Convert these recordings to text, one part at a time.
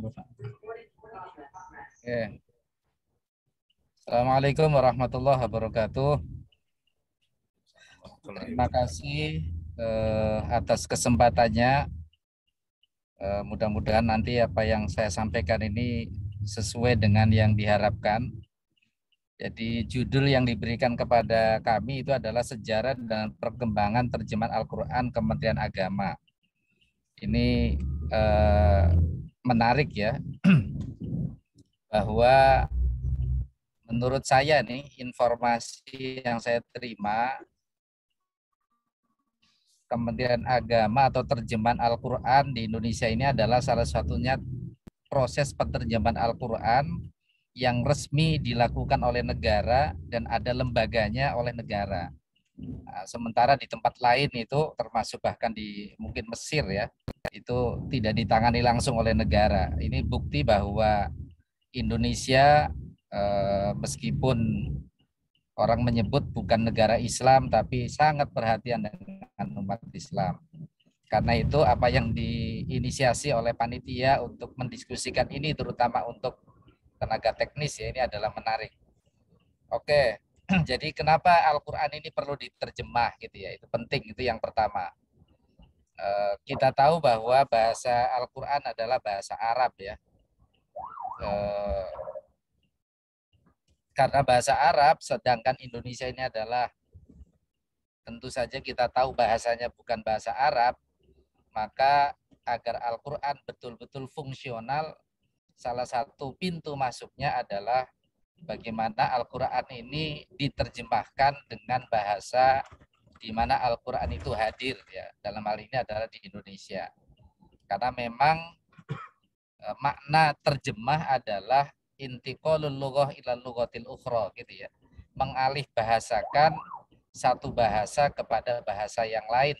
Oke. Assalamualaikum warahmatullahi wabarakatuh. Terima kasih atas kesempatannya. Mudah-mudahan nanti apa yang saya sampaikan ini sesuai dengan yang diharapkan. Jadi judul yang diberikan kepada kami itu adalah Sejarah dan Perkembangan Terjemahan Al-Quran Kementerian Agama. Ini menarik ya, bahwa menurut saya nih informasi yang saya terima, Kementerian Agama atau terjemahan Al-Quran di Indonesia ini adalah salah satunya proses penerjemahan Al-Quran yang resmi dilakukan oleh negara dan ada lembaganya oleh negara. Nah, sementara di tempat lain itu termasuk bahkan di mungkin Mesir ya, itu tidak ditangani langsung oleh negara. Ini bukti bahwa Indonesia meskipun orang menyebut bukan negara Islam tapi sangat perhatian dengan umat Islam. Karena itu apa yang diinisiasi oleh panitia untuk mendiskusikan ini terutama untuk tenaga teknis ya ini adalah menarik. Oke, jadi kenapa Al-Quran ini perlu diterjemah gitu ya, itu penting, itu yang pertama. Kita tahu bahwa bahasa Al-Quran adalah bahasa Arab ya. Karena bahasa Arab, sedangkan Indonesia ini adalah tentu saja kita tahu bahasanya bukan bahasa Arab, maka agar Al-Quran betul-betul fungsional, salah satu pintu masuknya adalah bagaimana Al-Quran ini diterjemahkan dengan bahasa di mana Al-Quran itu hadir ya, dalam hal ini adalah di Indonesia. Karena memang makna terjemah adalah intiqalul lughah ila lughatil ukhra gitu ya. Mengalih bahasakan satu bahasa kepada bahasa yang lain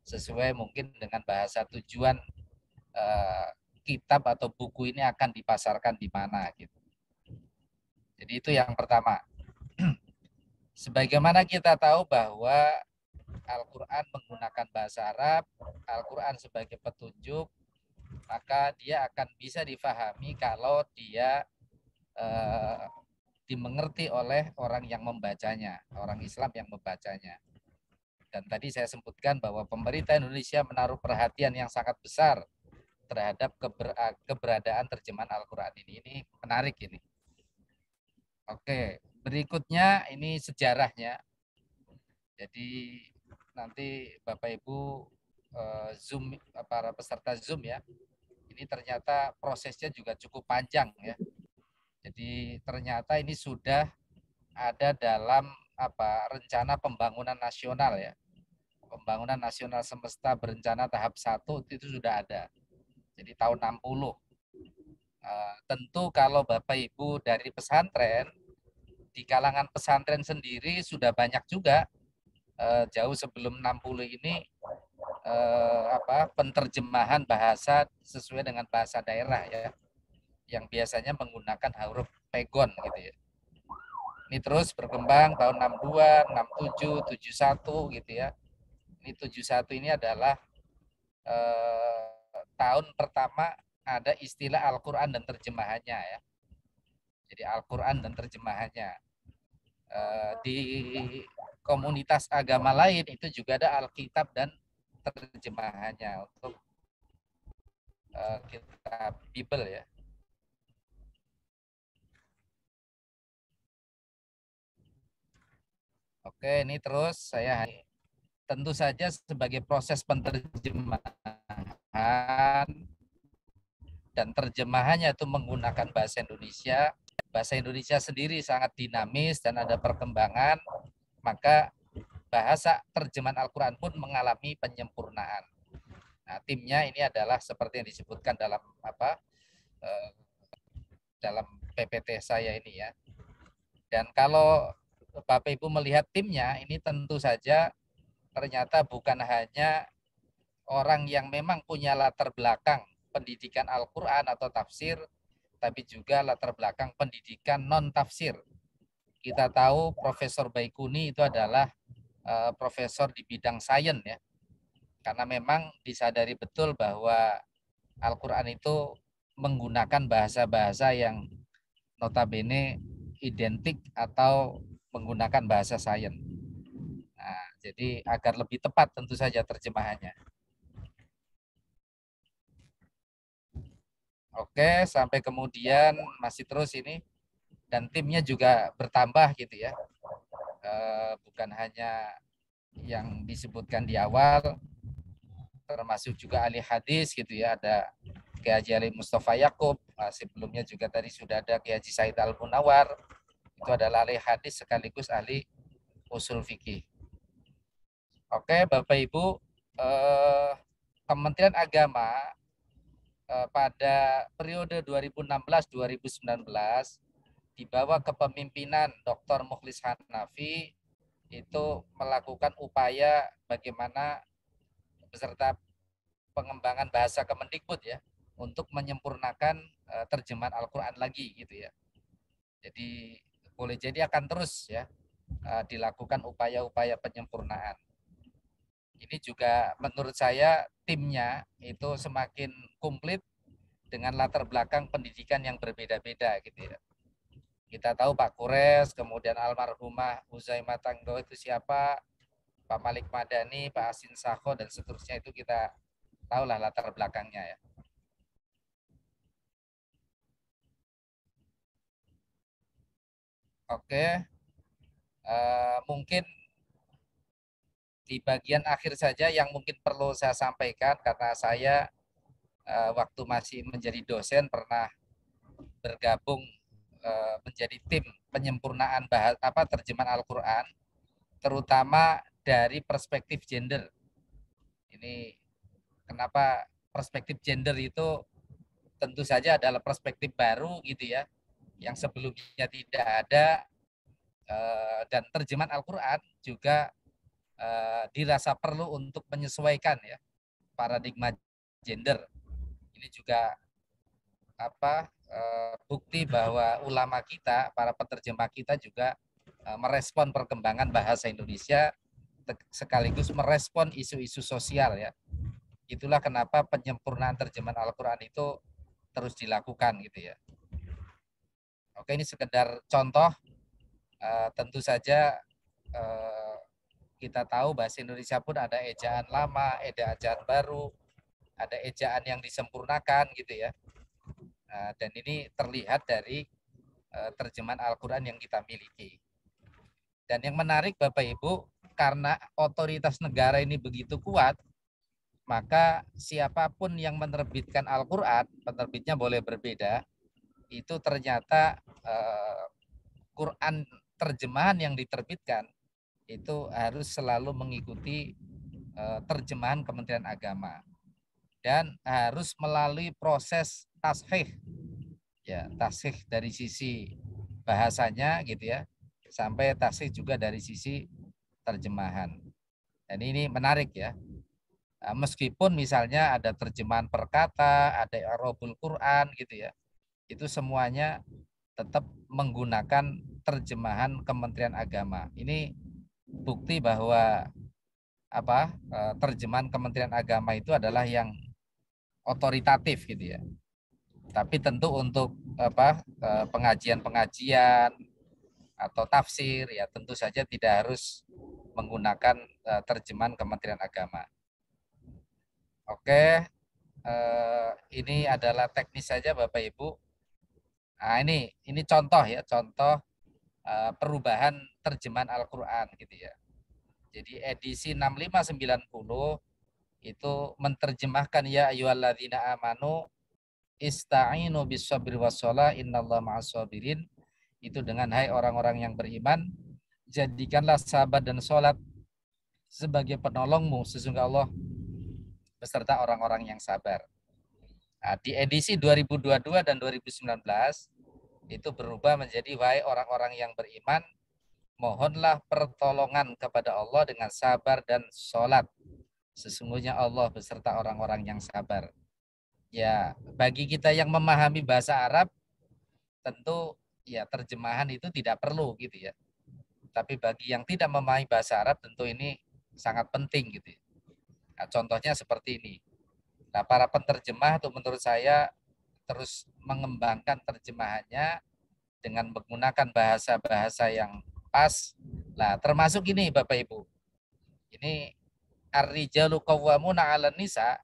sesuai mungkin dengan bahasa tujuan kitab atau buku ini akan dipasarkan di mana gitu. Jadi itu yang pertama. Sebagaimana kita tahu bahwa Al-Quran menggunakan bahasa Arab, Al-Quran sebagai petunjuk, maka dia akan bisa difahami kalau dia dimengerti oleh orang yang membacanya, orang Islam yang membacanya. Dan tadi saya sebutkan bahwa pemerintah Indonesia menaruh perhatian yang sangat besar terhadap keberadaan terjemahan Al-Quran ini. Ini menarik ini. Oke, berikutnya ini sejarahnya. Jadi nanti Bapak Ibu Zoom, para peserta Zoom ya, ini ternyata prosesnya juga cukup panjang ya. Jadi ternyata ini sudah ada dalam rencana pembangunan nasional ya. Pembangunan nasional semesta berencana tahap 1 itu sudah ada. Jadi tahun 60. Tentu kalau Bapak Ibu dari pesantren, di kalangan pesantren sendiri sudah banyak juga jauh sebelum 60 ini penterjemahan bahasa sesuai dengan bahasa daerah ya, yang biasanya menggunakan huruf pegon gitu ya. Ini terus berkembang tahun 62, 67, 71 gitu ya. Ini 71 ini adalah tahun pertama ada istilah Al-Quran dan terjemahannya ya. Jadi Al-Quran dan terjemahannya. Di komunitas agama lain itu juga ada Alkitab dan terjemahannya untuk kitab Bible ya. Oke, ini terus saya tentu saja sebagai proses penerjemahan dan terjemahannya itu menggunakan bahasa Indonesia. Bahasa Indonesia sendiri sangat dinamis dan ada perkembangan, maka bahasa terjemahan Al-Quran pun mengalami penyempurnaan. Nah, timnya ini adalah seperti yang disebutkan dalam dalam PPT saya ini ya. Dan kalau Bapak Ibu melihat timnya, ini tentu saja ternyata bukan hanya orang yang memang punya latar belakang pendidikan Al-Quran atau tafsir, tapi juga latar belakang pendidikan non-tafsir. Kita tahu Profesor Baikuni itu adalah profesor di bidang sains ya, karena memang disadari betul bahwa Al-Quran itu menggunakan bahasa-bahasa yang notabene identik atau menggunakan bahasa sains. Nah, jadi agar lebih tepat tentu saja terjemahannya. Oke, sampai kemudian masih terus ini dan timnya juga bertambah gitu ya. Bukan hanya yang disebutkan di awal, termasuk juga ahli hadis gitu ya, ada Kiai Haji Ali Mustafa Yakub, sebelumnya juga tadi sudah ada Kiai Haji Said Al Munawar, itu adalah ahli hadis sekaligus ahli usul fikih. Oke, Bapak Ibu, Kementerian Agama pada periode 2016-2019 di bawah kepemimpinan Dr. Mukhlis Hanafi itu melakukan upaya bagaimana beserta pengembangan bahasa Kemendikbud ya untuk menyempurnakan terjemahan Al-Qur'an lagi gitu ya. Jadi boleh jadi akan terus ya dilakukan upaya-upaya penyempurnaan. Ini juga menurut saya timnya itu semakin komplit dengan latar belakang pendidikan yang berbeda-beda gitu ya. Kita tahu Pak Kures, kemudian almarhumah Uzaimah Tanggo itu siapa, Pak Malik Madani, Pak Asin Sakho dan seterusnya itu kita tahulah latar belakangnya ya. Oke, mungkin di bagian akhir saja yang mungkin perlu saya sampaikan karena saya waktu masih menjadi dosen pernah bergabung menjadi tim penyempurnaan terjemahan Al-Qur'an terutama dari perspektif gender. Ini kenapa perspektif gender itu tentu saja adalah perspektif baru gitu ya, yang sebelumnya tidak ada dan terjemahan Al-Qur'an juga dirasa perlu untuk menyesuaikan ya paradigma gender. Ini juga bukti bahwa ulama kita, para penerjemah kita juga merespon perkembangan bahasa Indonesia sekaligus merespon isu-isu sosial ya. Itulah kenapa penyempurnaan terjemahan Al-Qur'an itu terus dilakukan gitu ya. Oke, ini sekedar contoh. Tentu saja kita tahu bahasa Indonesia pun ada ejaan lama, ada ejaan baru, ada ejaan yang disempurnakan gitu ya. Dan ini terlihat dari terjemahan Al-Quran yang kita miliki. Dan yang menarik Bapak Ibu, karena otoritas negara ini begitu kuat, maka siapapun yang menerbitkan Al-Quran, penerbitnya boleh berbeda, itu ternyata Quran terjemahan yang diterbitkan itu harus selalu mengikuti terjemahan Kementerian Agama dan harus melalui proses tashih ya, tashih dari sisi bahasanya gitu ya, sampai tashih juga dari sisi terjemahan. Dan ini menarik ya. Meskipun misalnya ada terjemahan per kata, ada i'rabul Quran gitu ya. Itu semuanya tetap menggunakan terjemahan Kementerian Agama. Ini bukti bahwa terjemahan Kementerian Agama itu adalah yang otoritatif gitu ya. Tapi tentu untuk pengajian-pengajian atau tafsir ya tentu saja tidak harus menggunakan terjemahan Kementerian Agama. Oke, ini adalah teknis saja Bapak Ibu. Nah, ini contoh ya, contoh perubahan terjemahan Al-Qur'an gitu ya. Jadi edisi 6590 itu menerjemahkan ya ayyuhalladzina amanu ista'inu bis-sabri was-shalah innallaha ma'as-sabirin. Itu dengan hai orang-orang yang beriman, jadikanlah sabar dan sholat sebagai penolongmu, sesungguhnya Allah beserta orang-orang yang sabar. Nah, di edisi 2022 dan 2019 itu berubah menjadi wahai orang-orang yang beriman, mohonlah pertolongan kepada Allah dengan sabar dan sholat. Sesungguhnya Allah beserta orang-orang yang sabar. Ya, bagi kita yang memahami bahasa Arab, tentu ya terjemahan itu tidak perlu gitu ya. Tapi bagi yang tidak memahami bahasa Arab, tentu ini sangat penting gitu ya. Nah, contohnya seperti ini. Nah, para penerjemah itu menurut saya terus mengembangkan terjemahannya dengan menggunakan bahasa-bahasa yang pas. Nah, termasuk ini Bapak Ibu. Ini ar-rijalu qawwamuna 'alan nisa,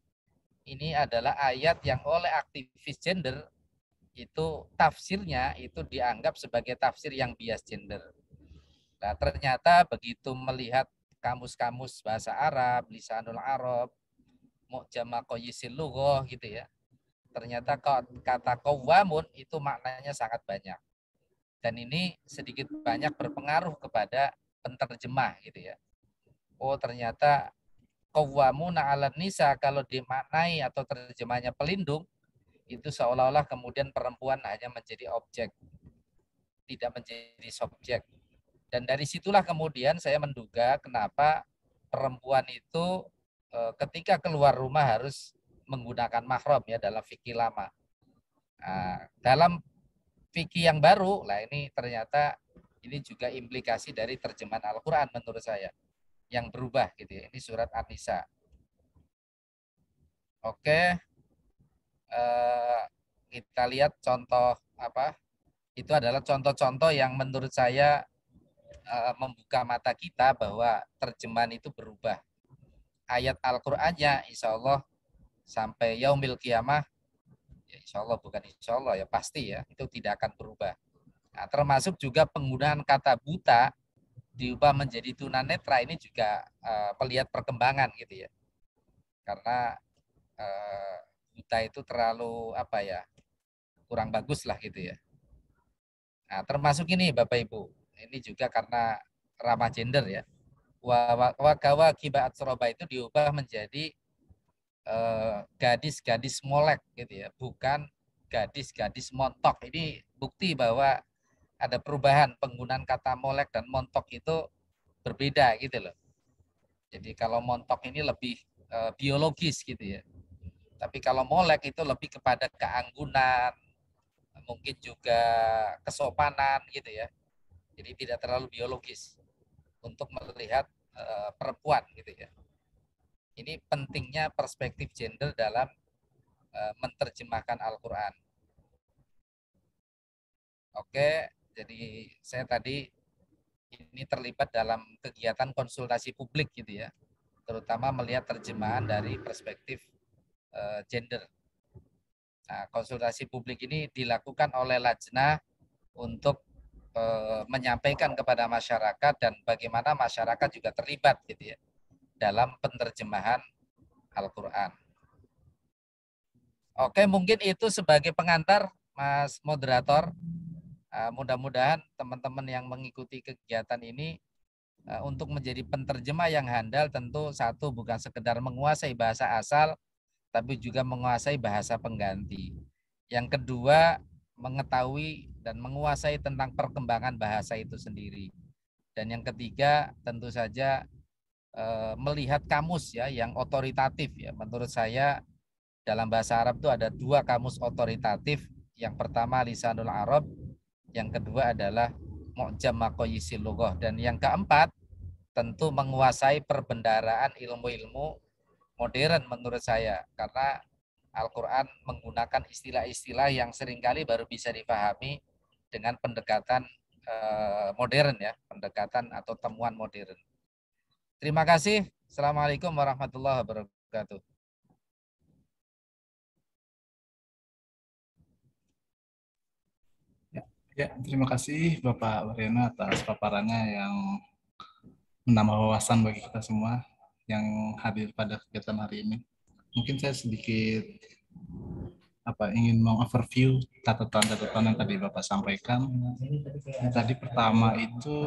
ini adalah ayat yang oleh aktivis gender itu tafsirnya itu dianggap sebagai tafsir yang bias gender. Nah, ternyata begitu melihat kamus-kamus bahasa Arab, Lisanul Arab, Mu'jam Maqayisil Lughah gitu ya. Ternyata kata qawwamun itu maknanya sangat banyak. Dan ini sedikit banyak berpengaruh kepada penterjemah gitu ya. Oh, ternyata qawwamuna 'alan nisa kalau dimaknai atau terjemahnya pelindung itu seolah-olah kemudian perempuan hanya menjadi objek, tidak menjadi subjek. Dan dari situlah kemudian saya menduga kenapa perempuan itu ketika keluar rumah harus menggunakan mahram ya dalam fikih lama. Nah, dalam fikih yang baru, lah ini ternyata ini juga implikasi dari terjemahan Al-Quran menurut saya yang berubah gitu ya. Ini surat An-Nisa. Oke, kita lihat contoh apa? Itu adalah contoh-contoh yang menurut saya membuka mata kita bahwa terjemahan itu berubah. Ayat Al-Qur'annya insya Allah sampai yaumil kiamah, ya insya Allah bukan insya Allah ya pasti ya, itu tidak akan berubah. Nah, termasuk juga penggunaan kata buta diubah menjadi tunanetra ini juga melihat perkembangan gitu ya. Karena buta itu terlalu apa ya, kurang bagus lah gitu ya. Nah, termasuk ini Bapak Ibu, ini juga karena ramah gender ya. Wagawa kibaat Surabaya itu diubah menjadi gadis-gadis molek gitu ya, bukan gadis-gadis montok. Ini bukti bahwa ada perubahan penggunaan kata molek dan montok itu berbeda gitu loh. Jadi kalau montok ini lebih biologis gitu ya. Tapi kalau molek itu lebih kepada keanggunan, mungkin juga kesopanan gitu ya. Jadi tidak terlalu biologis untuk melihat perempuan gitu ya. Ini pentingnya perspektif gender dalam menerjemahkan Al-Quran. Oke, jadi saya tadi ini terlibat dalam kegiatan konsultasi publik gitu ya, terutama melihat terjemahan dari perspektif gender. Nah, konsultasi publik ini dilakukan oleh Lajnah untuk menyampaikan kepada masyarakat dan bagaimana masyarakat juga terlibat gitu ya dalam penerjemahan Al-Quran. Oke, mungkin itu sebagai pengantar, Mas Moderator. Mudah-mudahan teman-teman yang mengikuti kegiatan ini untuk menjadi penterjemah yang handal tentu satu bukan sekedar menguasai bahasa asal, tapi juga menguasai bahasa pengganti. Yang kedua, mengetahui dan menguasai tentang perkembangan bahasa itu sendiri. Dan yang ketiga, tentu saja melihat kamus ya yang otoritatif ya. Menurut saya dalam bahasa Arab itu ada dua kamus otoritatif. Yang pertama Lisanul Arab, yang kedua adalah Mu'jam Maqayisil Lughah, dan yang keempat tentu menguasai perbendaharaan ilmu-ilmu modern menurut saya, karena Al-Quran menggunakan istilah-istilah yang seringkali baru bisa dipahami dengan pendekatan modern ya, pendekatan atau temuan modern. Terima kasih. Assalamualaikum warahmatullahi wabarakatuh. Ya, terima kasih Bapak Waryono atas paparannya yang menambah wawasan bagi kita semua yang hadir pada kegiatan hari ini. Mungkin saya sedikit ingin mengoverview catatan-catatan yang tadi Bapak sampaikan. Tadi pertama itu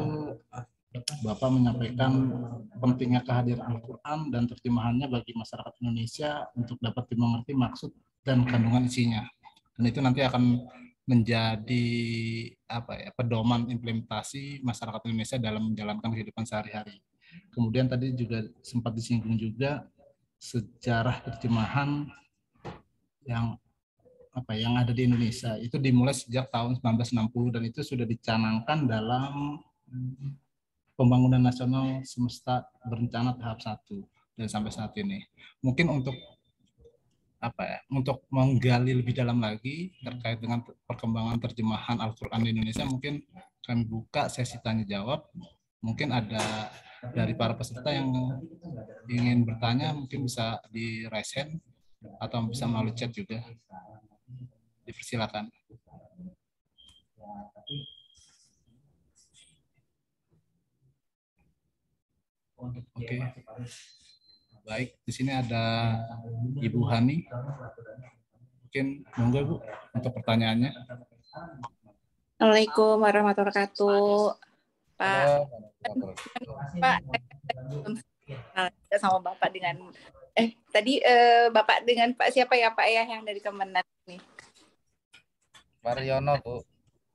Bapak menyampaikan pentingnya kehadiran Al-Quran dan terjemahannya bagi masyarakat Indonesia untuk dapat dimengerti maksud dan kandungan isinya. Dan itu nanti akan menjadi pedoman implementasi masyarakat Indonesia dalam menjalankan kehidupan sehari-hari. Kemudian tadi juga sempat disinggung juga sejarah terjemahan yang ada di Indonesia itu dimulai sejak tahun 1960 dan itu sudah dicanangkan dalam Pembangunan Nasional Semesta Berencana tahap 1 dan sampai saat ini. Mungkin untuk apa ya, untuk menggali lebih dalam lagi terkait dengan perkembangan terjemahan Al-Quran di Indonesia, mungkin kami buka sesi tanya jawab. Mungkin ada dari para peserta yang ingin bertanya, mungkin bisa di raise hand atau bisa melalui chat juga. Dipersilakan. Oke. Baik, di sini ada Ibu Hani. Mungkin monggo Bu untuk pertanyaannya. Assalamualaikum warahmatullahi wabarakatuh. Pak, Halo. Pak, sama Bapak dengan tadi Bapak dengan Pak siapa ya Pak ya yang dari Kemenag nih? Waryono, Bu.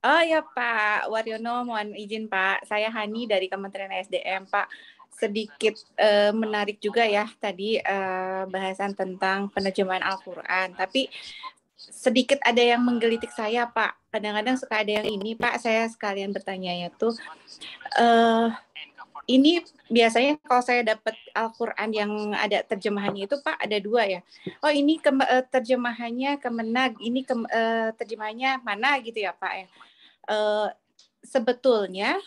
Oh ya Pak Waryono, mohon izin Pak, saya Hani dari Kementerian SDM Pak. Sedikit menarik juga ya tadi bahasan tentang penerjemahan Al-Quran. Tapi sedikit ada yang menggelitik saya Pak. Kadang-kadang suka ada yang ini Pak, saya sekalian bertanya tuh. Ini biasanya kalau saya dapat Al-Quran yang ada terjemahannya itu Pak ada dua ya. Oh ini terjemahannya Kemenag, ini terjemahannya mana gitu ya Pak ya. Sebetulnya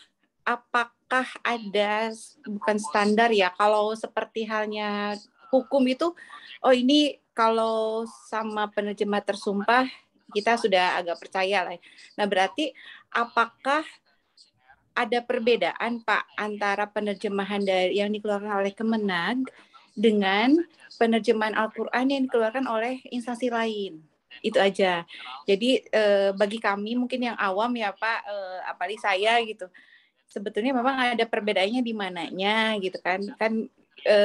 apakah ada bukan standar ya kalau seperti halnya hukum itu, oh ini kalau sama penerjemah tersumpah kita sudah agak percaya lah. Nah berarti apakah ada perbedaan Pak antara penerjemahan dari yang dikeluarkan oleh Kemenag dengan penerjemahan Al-Quran yang dikeluarkan oleh instansi lain? Itu aja. Jadi bagi kami mungkin yang awam ya Pak, apalagi saya gitu, sebetulnya memang ada perbedaannya di mananya gitu kan. Kan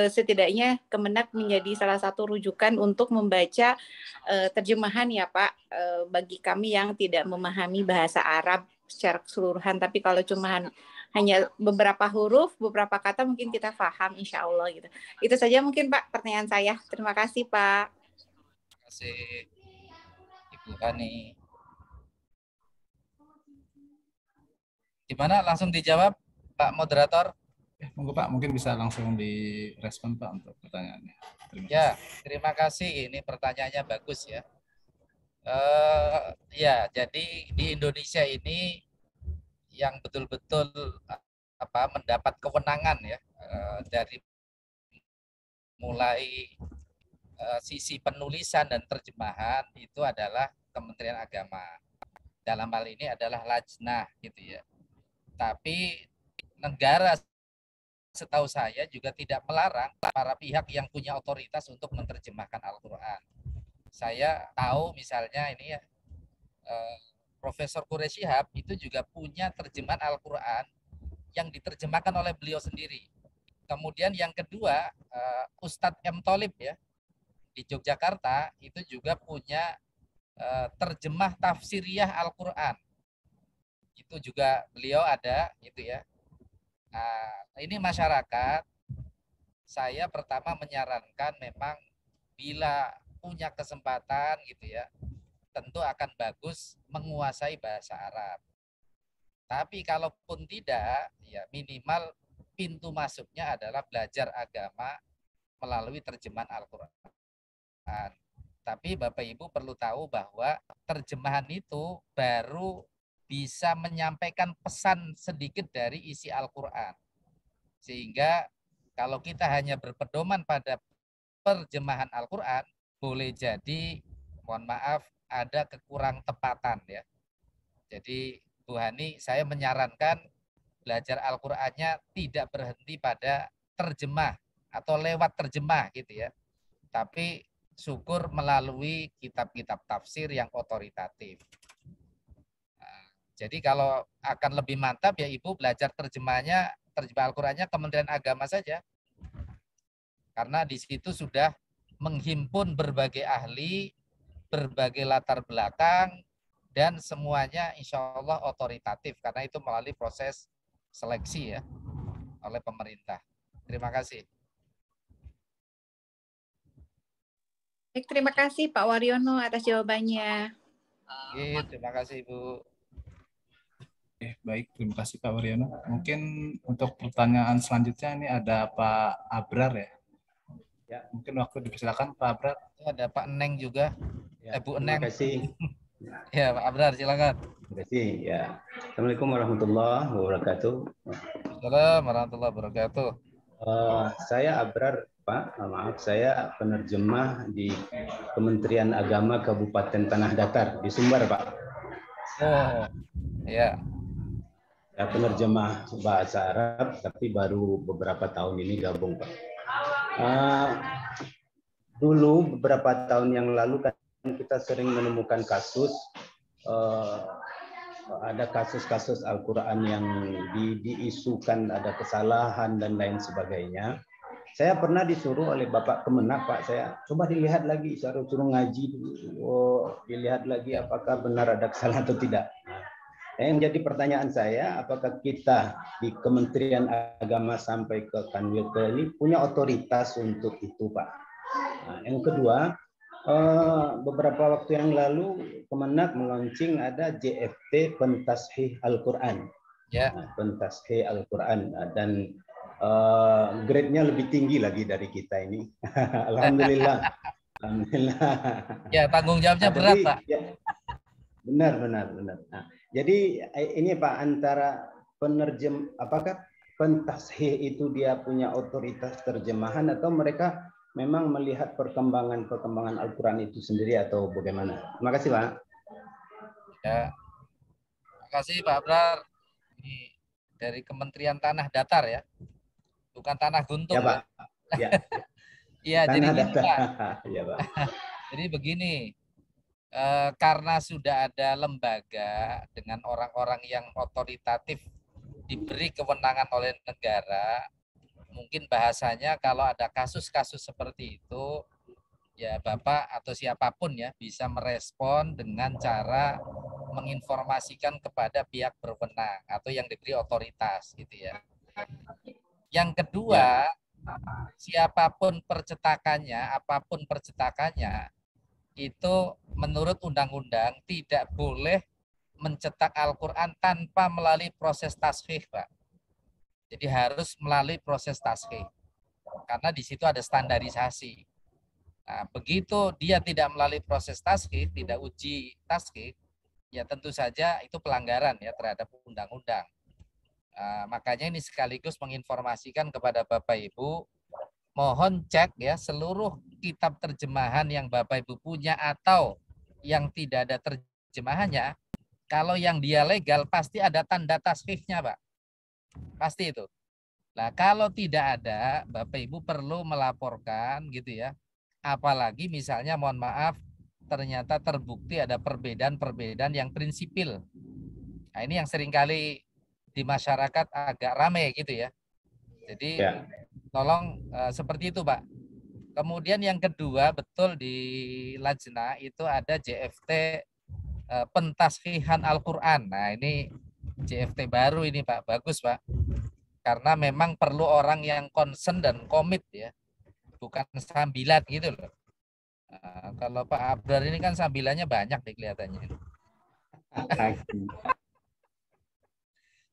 setidaknya Kemenag menjadi salah satu rujukan untuk membaca terjemahan ya Pak, bagi kami yang tidak memahami bahasa Arab secara keseluruhan, tapi kalau cuma hanya beberapa huruf, beberapa kata mungkin kita paham insya Allah gitu. Itu saja mungkin Pak pertanyaan saya. Terima kasih Pak. Terima kasih Ibu Hani. Gimana langsung dijawab Pak Moderator? Monggo Pak, mungkin bisa langsung direspon Pak untuk pertanyaannya. Terima kasih. Ini pertanyaannya bagus ya. Ya, jadi di Indonesia ini yang betul-betul mendapat kewenangan ya dari mulai sisi penulisan dan terjemahan itu adalah Kementerian Agama. Dalam hal ini adalah Lajnah gitu ya. Tapi negara setahu saya juga tidak melarang para pihak yang punya otoritas untuk menerjemahkan Al-Quran. Saya tahu misalnya ini ya, Profesor Quraish Shihab itu juga punya terjemahan Al-Quran yang diterjemahkan oleh beliau sendiri. Kemudian yang kedua, Ustadz M. Tholib ya, di Yogyakarta itu juga punya terjemah tafsiriyah Al-Quran. Itu juga beliau ada gitu ya. Nah, ini masyarakat, saya pertama menyarankan memang bila punya kesempatan gitu ya, tentu akan bagus menguasai bahasa Arab. Tapi kalaupun tidak, ya minimal pintu masuknya adalah belajar agama melalui terjemahan Al-Quran. Tapi Bapak Ibu perlu tahu bahwa terjemahan itu baru bisa menyampaikan pesan sedikit dari isi Al-Quran. Sehingga kalau kita hanya berpedoman pada terjemahan Al-Quran, boleh jadi, mohon maaf, ada kekurang tepatan ya. Jadi Bu Hani, saya menyarankan belajar Al-Qur'annya tidak berhenti pada terjemah atau lewat terjemah gitu ya. Tapi syukur melalui kitab-kitab tafsir yang otoritatif. Nah, jadi kalau akan lebih mantap ya Ibu belajar terjemah Al-Qur'annya Kementerian Agama saja. Karena di situ sudah menghimpun berbagai ahli, berbagai latar belakang, dan semuanya insya Allah otoritatif karena itu melalui proses seleksi ya oleh pemerintah. Terima kasih. Baik, terima kasih Pak Waryono atas jawabannya. Terima kasih Ibu. Baik, terima kasih Pak Waryono. Mungkin untuk pertanyaan selanjutnya ini ada Pak Abrar ya. Ya, mungkin waktu dipersilakan Pak Abrar. Ada Pak Neng juga. Ya, Bu terima Neng. kasih. Ya, Pak Abrar, silakan. Terima kasih. Ya. Assalamualaikum warahmatullahi wabarakatuh. Assalamualaikum warahmatullahi wabarakatuh. Saya Abrar, Pak. Maaf, saya penerjemah di Kementerian Agama Kabupaten Tanah Datar di Sumbar, Pak. Oh, ya. Ya, penerjemah bahasa Arab, tapi baru beberapa tahun ini gabung, Pak. Dulu beberapa tahun yang lalu kan kita sering menemukan kasus ada kasus-kasus Al-Quran yang diisukan ada kesalahan dan lain sebagainya. Saya pernah disuruh oleh Bapak Kemenak, Pak, saya coba dilihat lagi, saya suruh ngaji dulu, dilihat lagi apakah benar ada kesalahan atau tidak. Nah, yang jadi pertanyaan saya, apakah kita di Kementerian Agama sampai ke Kanwil ini punya otoritas untuk itu, Pak? Nah, yang kedua, beberapa waktu yang lalu Kemenak meluncing ada JFT Pentashih Al-Quran. Ya. Pentashih Al-Quran dan grade-nya lebih tinggi lagi dari kita ini. Alhamdulillah. Alhamdulillah. Ya, tanggung jawabnya berat, Pak. Ya, benar. Nah, jadi ini Pak, antara apakah Pentashih itu dia punya otoritas terjemahan atau mereka memang melihat perkembangan Al-Quran itu sendiri atau bagaimana? Terima kasih, Pak. Ya. Terima kasih, Pak Abrar. Ini dari Kementerian Tanah Datar ya. Bukan Tanah Guntung. Ya, Pak. Ya. Iya, jadi gini, Pak. Ya, Pak. Jadi begini. Karena sudah ada lembaga dengan orang-orang yang otoritatif diberi kewenangan oleh negara, mungkin bahasanya kalau ada kasus-kasus seperti itu, ya Bapak atau siapapun ya bisa merespon dengan cara menginformasikan kepada pihak berwenang atau yang diberi otoritas gitu ya. Yang kedua, siapapun percetakannya, apapun percetakannya, itu menurut undang-undang tidak boleh mencetak Al-Quran tanpa melalui proses tashih, Pak. Jadi harus melalui proses tashih. Karena di situ ada standarisasi. Nah, begitu dia tidak melalui proses tashih, tidak uji tashih, ya tentu saja itu pelanggaran ya terhadap undang-undang. Makanya ini sekaligus menginformasikan kepada Bapak Ibu, mohon cek ya seluruh kitab terjemahan yang Bapak Ibu punya atau yang tidak ada terjemahannya. Kalau yang dia legal pasti ada tanda tashihnya, Pak. Pasti itu. Nah, kalau tidak ada, Bapak Ibu perlu melaporkan gitu ya. Apalagi misalnya mohon maaf ternyata terbukti ada perbedaan-perbedaan yang prinsipil. Nah, ini yang seringkali di masyarakat agak ramai gitu ya. Jadi tolong seperti itu, Pak. Kemudian yang kedua, betul di Lajnah itu ada JFT Pentashihan Al-Quran. Nah, ini JFT baru ini, Pak. Bagus, Pak. Karena memang perlu orang yang concern dan komit ya. Bukan sambilan gitu loh. Nah, kalau Pak Abrar ini kan sambilannya banyak deh kelihatannya.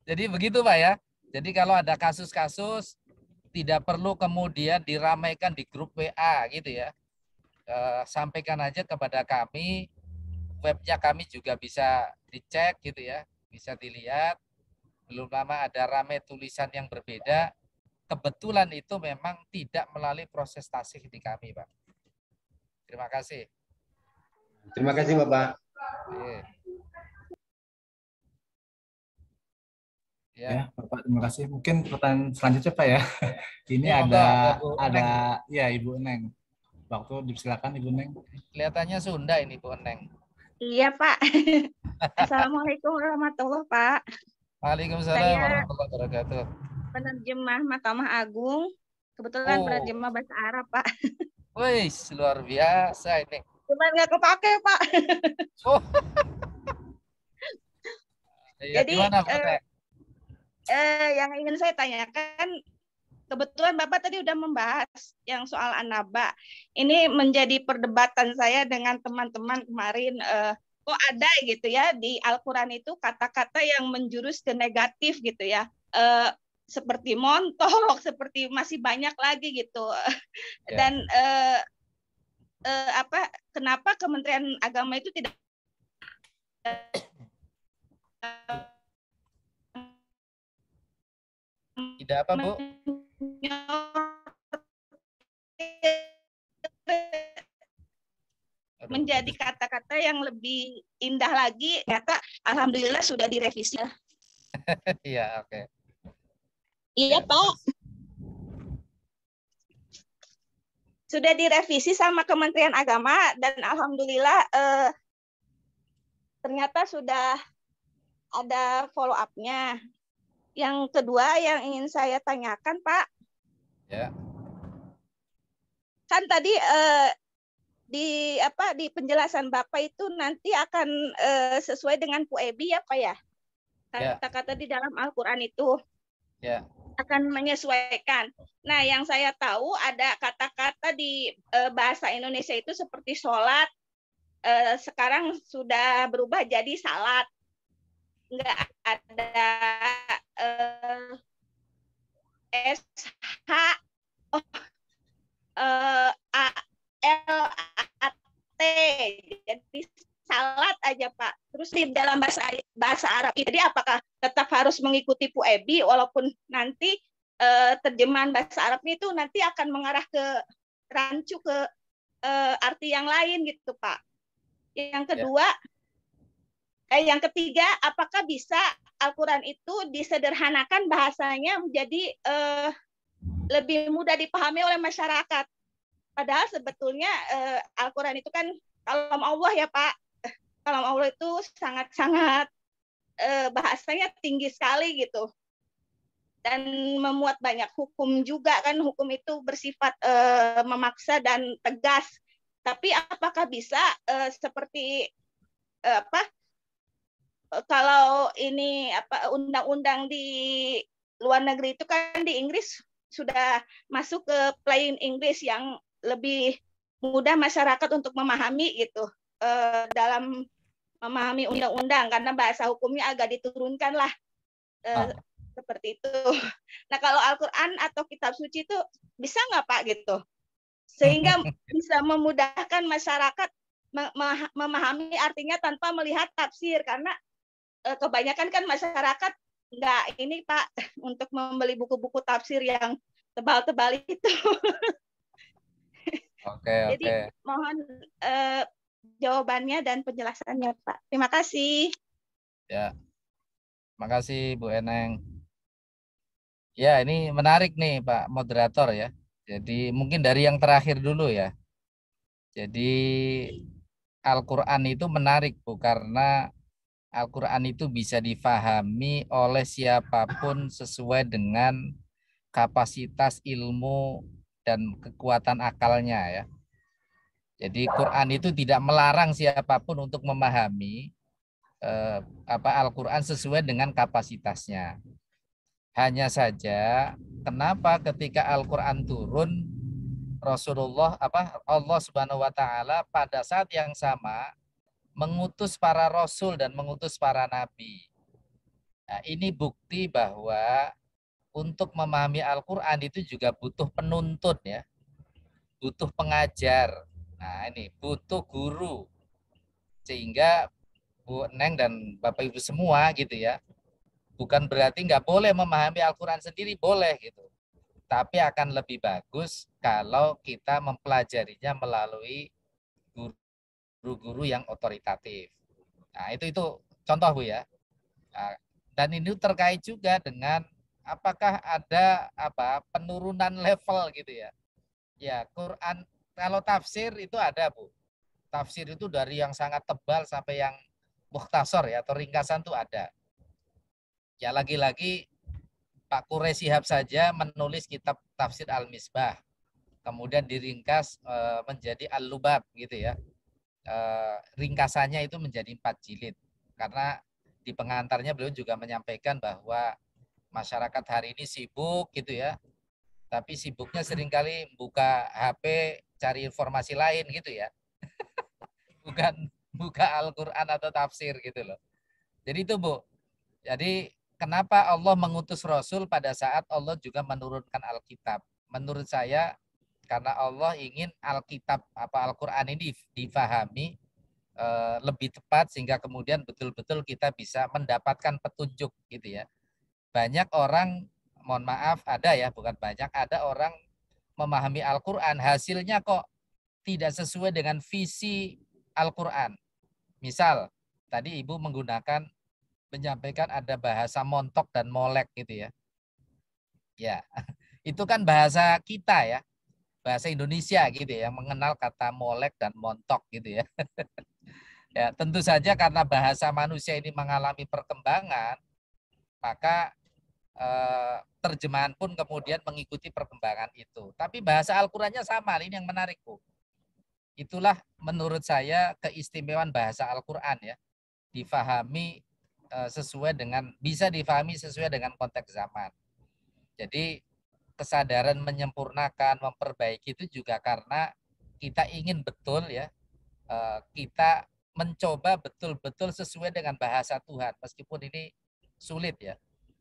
Jadi begitu, Pak ya. Jadi kalau ada kasus-kasus tidak perlu kemudian diramaikan di grup WA gitu ya. Sampaikan aja kepada kami, webnya kami juga bisa dicek gitu ya, bisa dilihat. Belum lama ada rame tulisan yang berbeda. Kebetulan itu memang tidak melalui proses tashih di kami, Pak. Terima kasih. Terima kasih, Bapak. Ya, Bapak, terima kasih. Mungkin pertanyaan selanjutnya, Pak ya. Ini ya, ada ya Ibu Neng. Waktu dipersilakan Ibu Neng. Kelihatannya Sunda ini Bu Neng. Iya, Pak. Assalamualaikum warahmatullahi Pak. Waalaikumsalam warahmatullahi wabarakatuh. Penerjemah Mahkamah Agung. Kebetulan penerjemah bahasa Arab, Pak. Wih, luar biasa ini. Cuman nggak kepake, Pak. Oh. Ya, jadi gimana, yang ingin saya tanyakan, kebetulan Bapak tadi udah membahas yang soal An-Naba. Ini menjadi perdebatan saya dengan teman-teman kemarin. Kok ada gitu ya di Al-Quran itu kata-kata yang menjurus ke negatif gitu ya. seperti montok, seperti masih banyak lagi gitu. Dan kenapa Kementerian Agama itu tidak apa, Bu? Menjadi kata-kata yang lebih indah lagi. Ternyata alhamdulillah sudah direvisi. Iya, oke. Iya, Pak. Sudah direvisi sama Kementerian Agama dan alhamdulillah ternyata sudah ada follow up-nya. Yang kedua yang ingin saya tanyakan, Pak. Ya. Kan tadi di penjelasan Bapak itu nanti akan sesuai dengan PUEBI ya, Pak ya? Kata-kata di dalam Al-Qur'an itu. Ya. Akan menyesuaikan. Nah, yang saya tahu ada kata-kata di bahasa Indonesia itu seperti sholat, sekarang sudah berubah jadi salat. Nggak ada SH, ALAT, jadi salat aja Pak. Terus di dalam bahasa Arab, jadi apakah tetap harus mengikuti PUEBI walaupun nanti terjemahan bahasa Arabnya itu nanti akan mengarah ke rancu ke arti yang lain gitu Pak. Yang kedua, yang ketiga, apakah bisa Al-Quran itu disederhanakan bahasanya menjadi lebih mudah dipahami oleh masyarakat? Padahal sebetulnya Al-Quran itu kan kalam Allah ya Pak. Kalam Allah itu sangat-sangat bahasanya tinggi sekali gitu. Dan memuat banyak hukum juga kan, hukum itu bersifat memaksa dan tegas. Tapi apakah bisa seperti kalau ini undang-undang di luar negeri itu kan di Inggris sudah masuk ke plain English yang lebih mudah masyarakat untuk memahami gitu dalam memahami undang-undang karena bahasa hukumnya agak diturunkan lah seperti itu. Nah kalau Al-Quran atau kitab suci itu bisa nggak Pak gitu sehingga bisa memudahkan masyarakat memahami artinya tanpa melihat tafsir karena kebanyakan kan masyarakat nggak ini Pak untuk membeli buku-buku tafsir yang tebal-tebal itu. Oke. Jadi mohon jawabannya dan penjelasannya Pak. Terima kasih. Ya, makasih Bu Eneng. Ya, ini menarik nih Pak Moderator ya. Jadi mungkin dari yang terakhir dulu ya. Jadi Al-Quran itu menarik Bu karena Al-Quran itu bisa difahami oleh siapapun sesuai dengan kapasitas ilmu dan kekuatan akalnya ya. Jadi Quran itu tidak melarang siapapun untuk memahami Al-Quran sesuai dengan kapasitasnya. Hanya saja kenapa ketika Al-Quran turun Allah Subhanahu wa taala pada saat yang sama mengutus para rasul dan mengutus para nabi. Nah, ini bukti bahwa untuk memahami Al-Quran itu juga butuh penuntun ya, butuh pengajar. Nah ini butuh guru. Sehingga Bu Neng dan Bapak Ibu semua gitu ya, bukan berarti nggak boleh memahami Al-Quran sendiri, boleh gitu. Tapi akan lebih bagus kalau kita mempelajarinya melalui guru-guru yang otoritatif. Nah itu contoh Bu ya. Nah, dan ini terkait juga dengan apakah ada penurunan level gitu ya. Ya Quran kalau tafsir itu ada Bu. Tafsir itu dari yang sangat tebal sampai yang mukhtasar ya atau ringkasan itu ada. Ya lagi-lagi Pak Quraish Shihab saja menulis kitab tafsir Al-Misbah. Kemudian diringkas menjadi Al-Lubab gitu ya. Ringkasannya itu menjadi 4 jilid. Karena di pengantarnya beliau juga menyampaikan bahwa masyarakat hari ini sibuk gitu ya. Tapi sibuknya seringkali buka HP cari informasi lain gitu ya. Bukan buka Al-Quran atau tafsir gitu loh. Jadi itu Bu. Jadi kenapa Allah mengutus Rasul pada saat Allah juga menurunkan Alkitab? Menurut saya karena Allah ingin Alkitab Al-Quran ini difahami lebih tepat sehingga kemudian betul-betul kita bisa mendapatkan petunjuk gitu ya. Banyak orang, mohon maaf, ada ya, bukan banyak, ada orang memahami Al-Quran hasilnya kok tidak sesuai dengan visi Al-Quran. Misal tadi Ibu menyampaikan ada bahasa montok dan molek gitu ya. Ya, itu kan bahasa kita ya, bahasa Indonesia gitu ya, mengenal kata molek dan montok gitu ya. Ya, tentu saja karena bahasa manusia ini mengalami perkembangan, maka terjemahan pun kemudian mengikuti perkembangan itu. Tapi bahasa Al-Qurannya sama, ini yang menarik Bu. Itulah menurut saya keistimewaan bahasa Al-Quran ya, bisa difahami sesuai dengan konteks zaman. Jadi kesadaran menyempurnakan, memperbaiki itu juga karena kita ingin betul ya, kita mencoba betul-betul sesuai dengan bahasa Tuhan, meskipun ini sulit ya.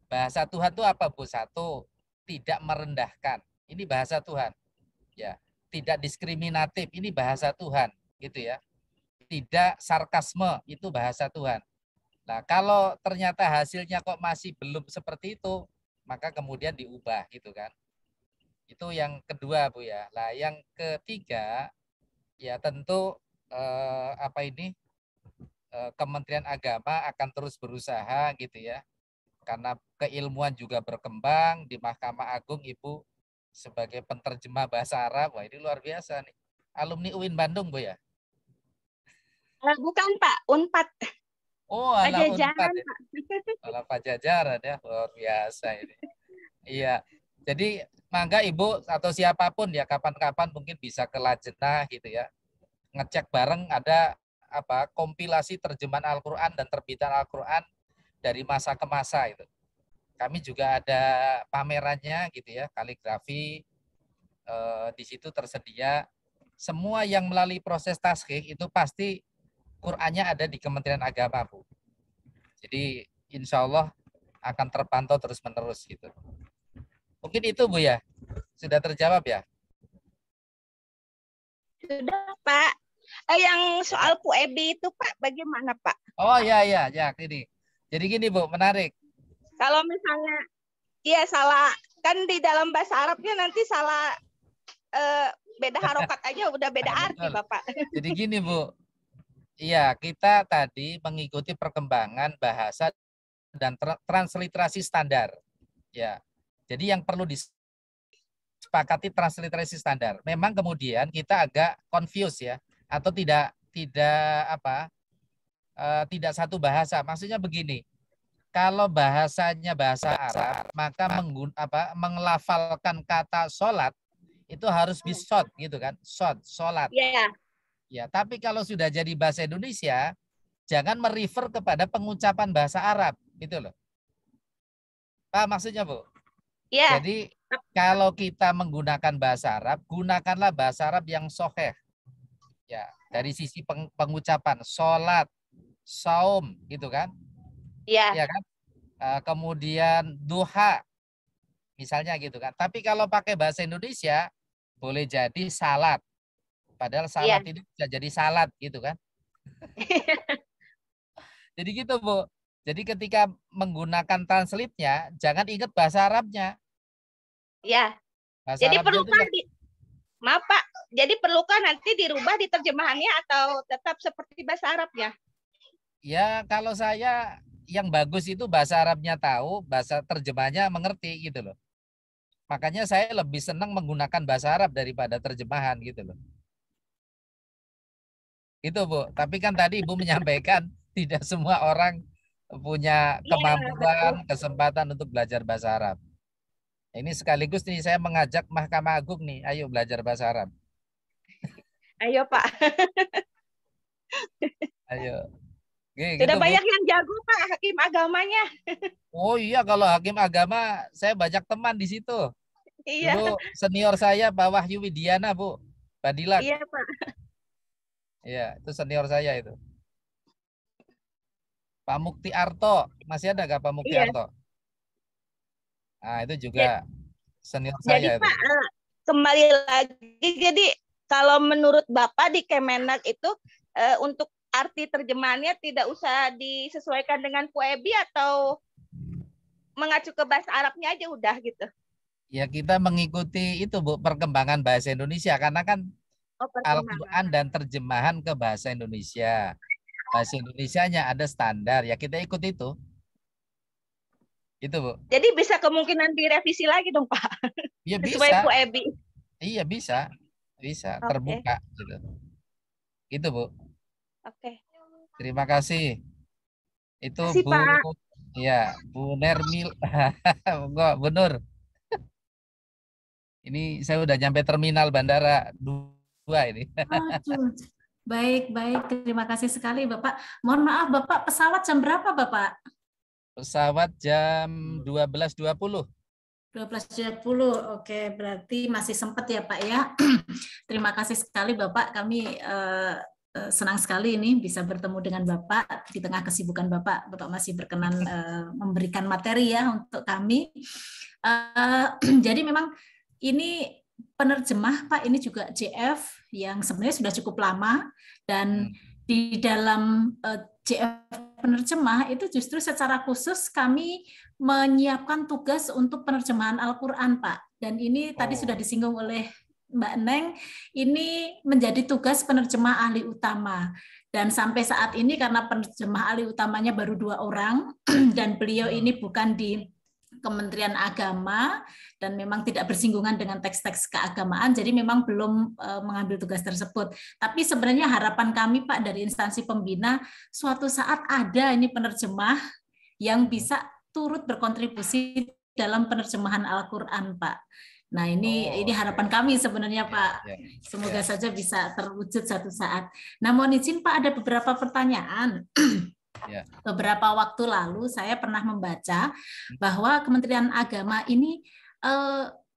Bahasa Tuhan itu apa Bu? Satu, tidak merendahkan. Ini bahasa Tuhan. Ya, tidak diskriminatif. Ini bahasa Tuhan, gitu ya. Tidak sarkasme, itu bahasa Tuhan. Nah, kalau ternyata hasilnya kok masih belum seperti itu, maka kemudian diubah gitu kan. Itu yang kedua Bu ya. Nah, yang ketiga ya tentu Kementerian Agama akan terus berusaha gitu ya. Karena keilmuan juga berkembang di Mahkamah Agung, Ibu sebagai penterjemah bahasa Arab. Wah, ini luar biasa nih. Alumni UIN Bandung, Bu ya? Bukan Pak, Unpad. Oh, ala Unpad. Pajajaran, Ya. Pak. Ala Pajajaran ya, luar biasa ini. Iya. Jadi mangga Ibu atau siapapun ya kapan-kapan mungkin bisa ke Lajnah gitu ya. Ngecek bareng ada kompilasi terjemahan Al-Qur'an dan terbitan Al-Qur'an dari masa ke masa itu. Kami juga ada pamerannya gitu ya, kaligrafi di situ tersedia. Semua yang melalui proses taskhih itu pasti Qur'annya ada di Kementerian Agama, Bu. Jadi insya Allah akan terpantau terus-menerus gitu. Mungkin itu Bu ya, sudah terjawab ya? Sudah Pak. Yang soal PUEBI itu Pak, bagaimana Pak? Oh ya ini. Jadi gini Bu, menarik. Kalau misalnya iya salah, kan di dalam bahasa Arabnya nanti salah beda harokat aja udah beda arti Bapak. Jadi gini Bu, iya kita tadi mengikuti perkembangan bahasa dan transliterasi standar. Ya, jadi yang perlu disepakati transliterasi standar. Memang kemudian kita agak confused ya, atau tidak satu bahasa. Maksudnya begini, kalau bahasanya bahasa Arab, maka mengelafalkan kata sholat itu harus bisot gitu kan, sholat. Iya. Ya, tapi kalau sudah jadi bahasa Indonesia, jangan merefer kepada pengucapan bahasa Arab, gitu loh. Paham maksudnya, Bu? Iya. Jadi kalau kita menggunakan bahasa Arab, gunakanlah bahasa Arab yang sahih. Ya, dari sisi pengucapan sholat, saum, gitu kan? Iya. Ya kan? Kemudian duha, misalnya gitu kan. Tapi kalau pakai bahasa Indonesia, boleh jadi salat. Padahal salat ini bisa jadi salat gitu kan. Jadi gitu Bu. Jadi ketika menggunakan translate-nya, jangan ingat bahasa Arabnya. Iya. Bahasa jadi Arabnya perlukan maaf Pak, jadi perlukan nanti dirubah di terjemahannya atau tetap seperti bahasa Arabnya? Ya kalau saya yang bagus itu bahasa Arabnya tahu, bahasa terjemahnya mengerti gitu loh. Makanya saya lebih senang menggunakan bahasa Arab daripada terjemahan gitu loh. Itu Bu. Tapi kan tadi Ibu menyampaikan tidak semua orang punya kemampuan, kesempatan untuk belajar bahasa Arab. Ini sekaligus nih saya mengajak Mahkamah Agung nih, ayo belajar bahasa Arab. Ayo Pak. Ayo. Oke, Sudah gitu, banyak Bu. yang jago Pak hakim agamanya. Oh iya, kalau hakim agama saya banyak teman di situ. Iya. Dulu senior saya Pak Wahyu Widiana, Bu. Badilan. Iya Pak. Iya, itu senior saya itu. Pak Mukti Arto, masih ada nggak Pak Mukti Arto? Nah, itu juga senior Jadi saya itu. Pak, kembali lagi, jadi kalau menurut Bapak di Kemenak itu untuk arti terjemahannya tidak usah disesuaikan dengan Puebi atau mengacu ke bahasa Arabnya aja udah gitu. Ya kita mengikuti itu Bu, perkembangan bahasa Indonesia karena kan Oh, Al-Quran perkembangan. dan terjemahan ke bahasa Indonesia. Bahasa Indonesianya ada standar, ya kita ikut itu. Itu Bu. Jadi bisa kemungkinan direvisi lagi dong Pak, Ya sesuai bisa, Puebi. iya bisa, bisa Oke, terbuka gitu. Itu Bu. oke. Terima kasih. Itu Kasih Bu, Pak. ya Bu Nermil, enggak Bu Nur. Ini saya udah nyampe terminal bandara 2 ini. Aduh, baik, baik. Terima kasih sekali, Bapak. Mohon maaf, Bapak, pesawat jam berapa, Bapak? Pesawat jam 12.20. 12.20. Oke, berarti masih sempat ya, Pak ya. Terima kasih sekali, Bapak. Kami senang sekali ini bisa bertemu dengan Bapak di tengah kesibukan Bapak. Bapak masih berkenan memberikan materi ya untuk kami. Jadi memang ini penerjemah Pak, ini juga JF yang sebenarnya sudah cukup lama, dan di dalam JF penerjemah itu justru secara khusus kami menyiapkan tugas untuk penerjemahan Al-Quran Pak, dan ini tadi sudah disinggung oleh Mbak Neng, ini menjadi tugas penerjemah ahli utama. Dan sampai saat ini karena penerjemah ahli utamanya baru 2 orang dan beliau ini bukan di Kementerian Agama dan memang tidak bersinggungan dengan teks-teks keagamaan, jadi memang belum mengambil tugas tersebut. Tapi sebenarnya harapan kami Pak dari instansi pembina, suatu saat ada ini penerjemah yang bisa turut berkontribusi dalam penerjemahan Al-Quran Pak. Nah ini harapan kami sebenarnya Pak. Semoga saja bisa terwujud satu saat. Nah mohon izin Pak, ada beberapa pertanyaan. Beberapa waktu lalu saya pernah membaca bahwa Kementerian Agama ini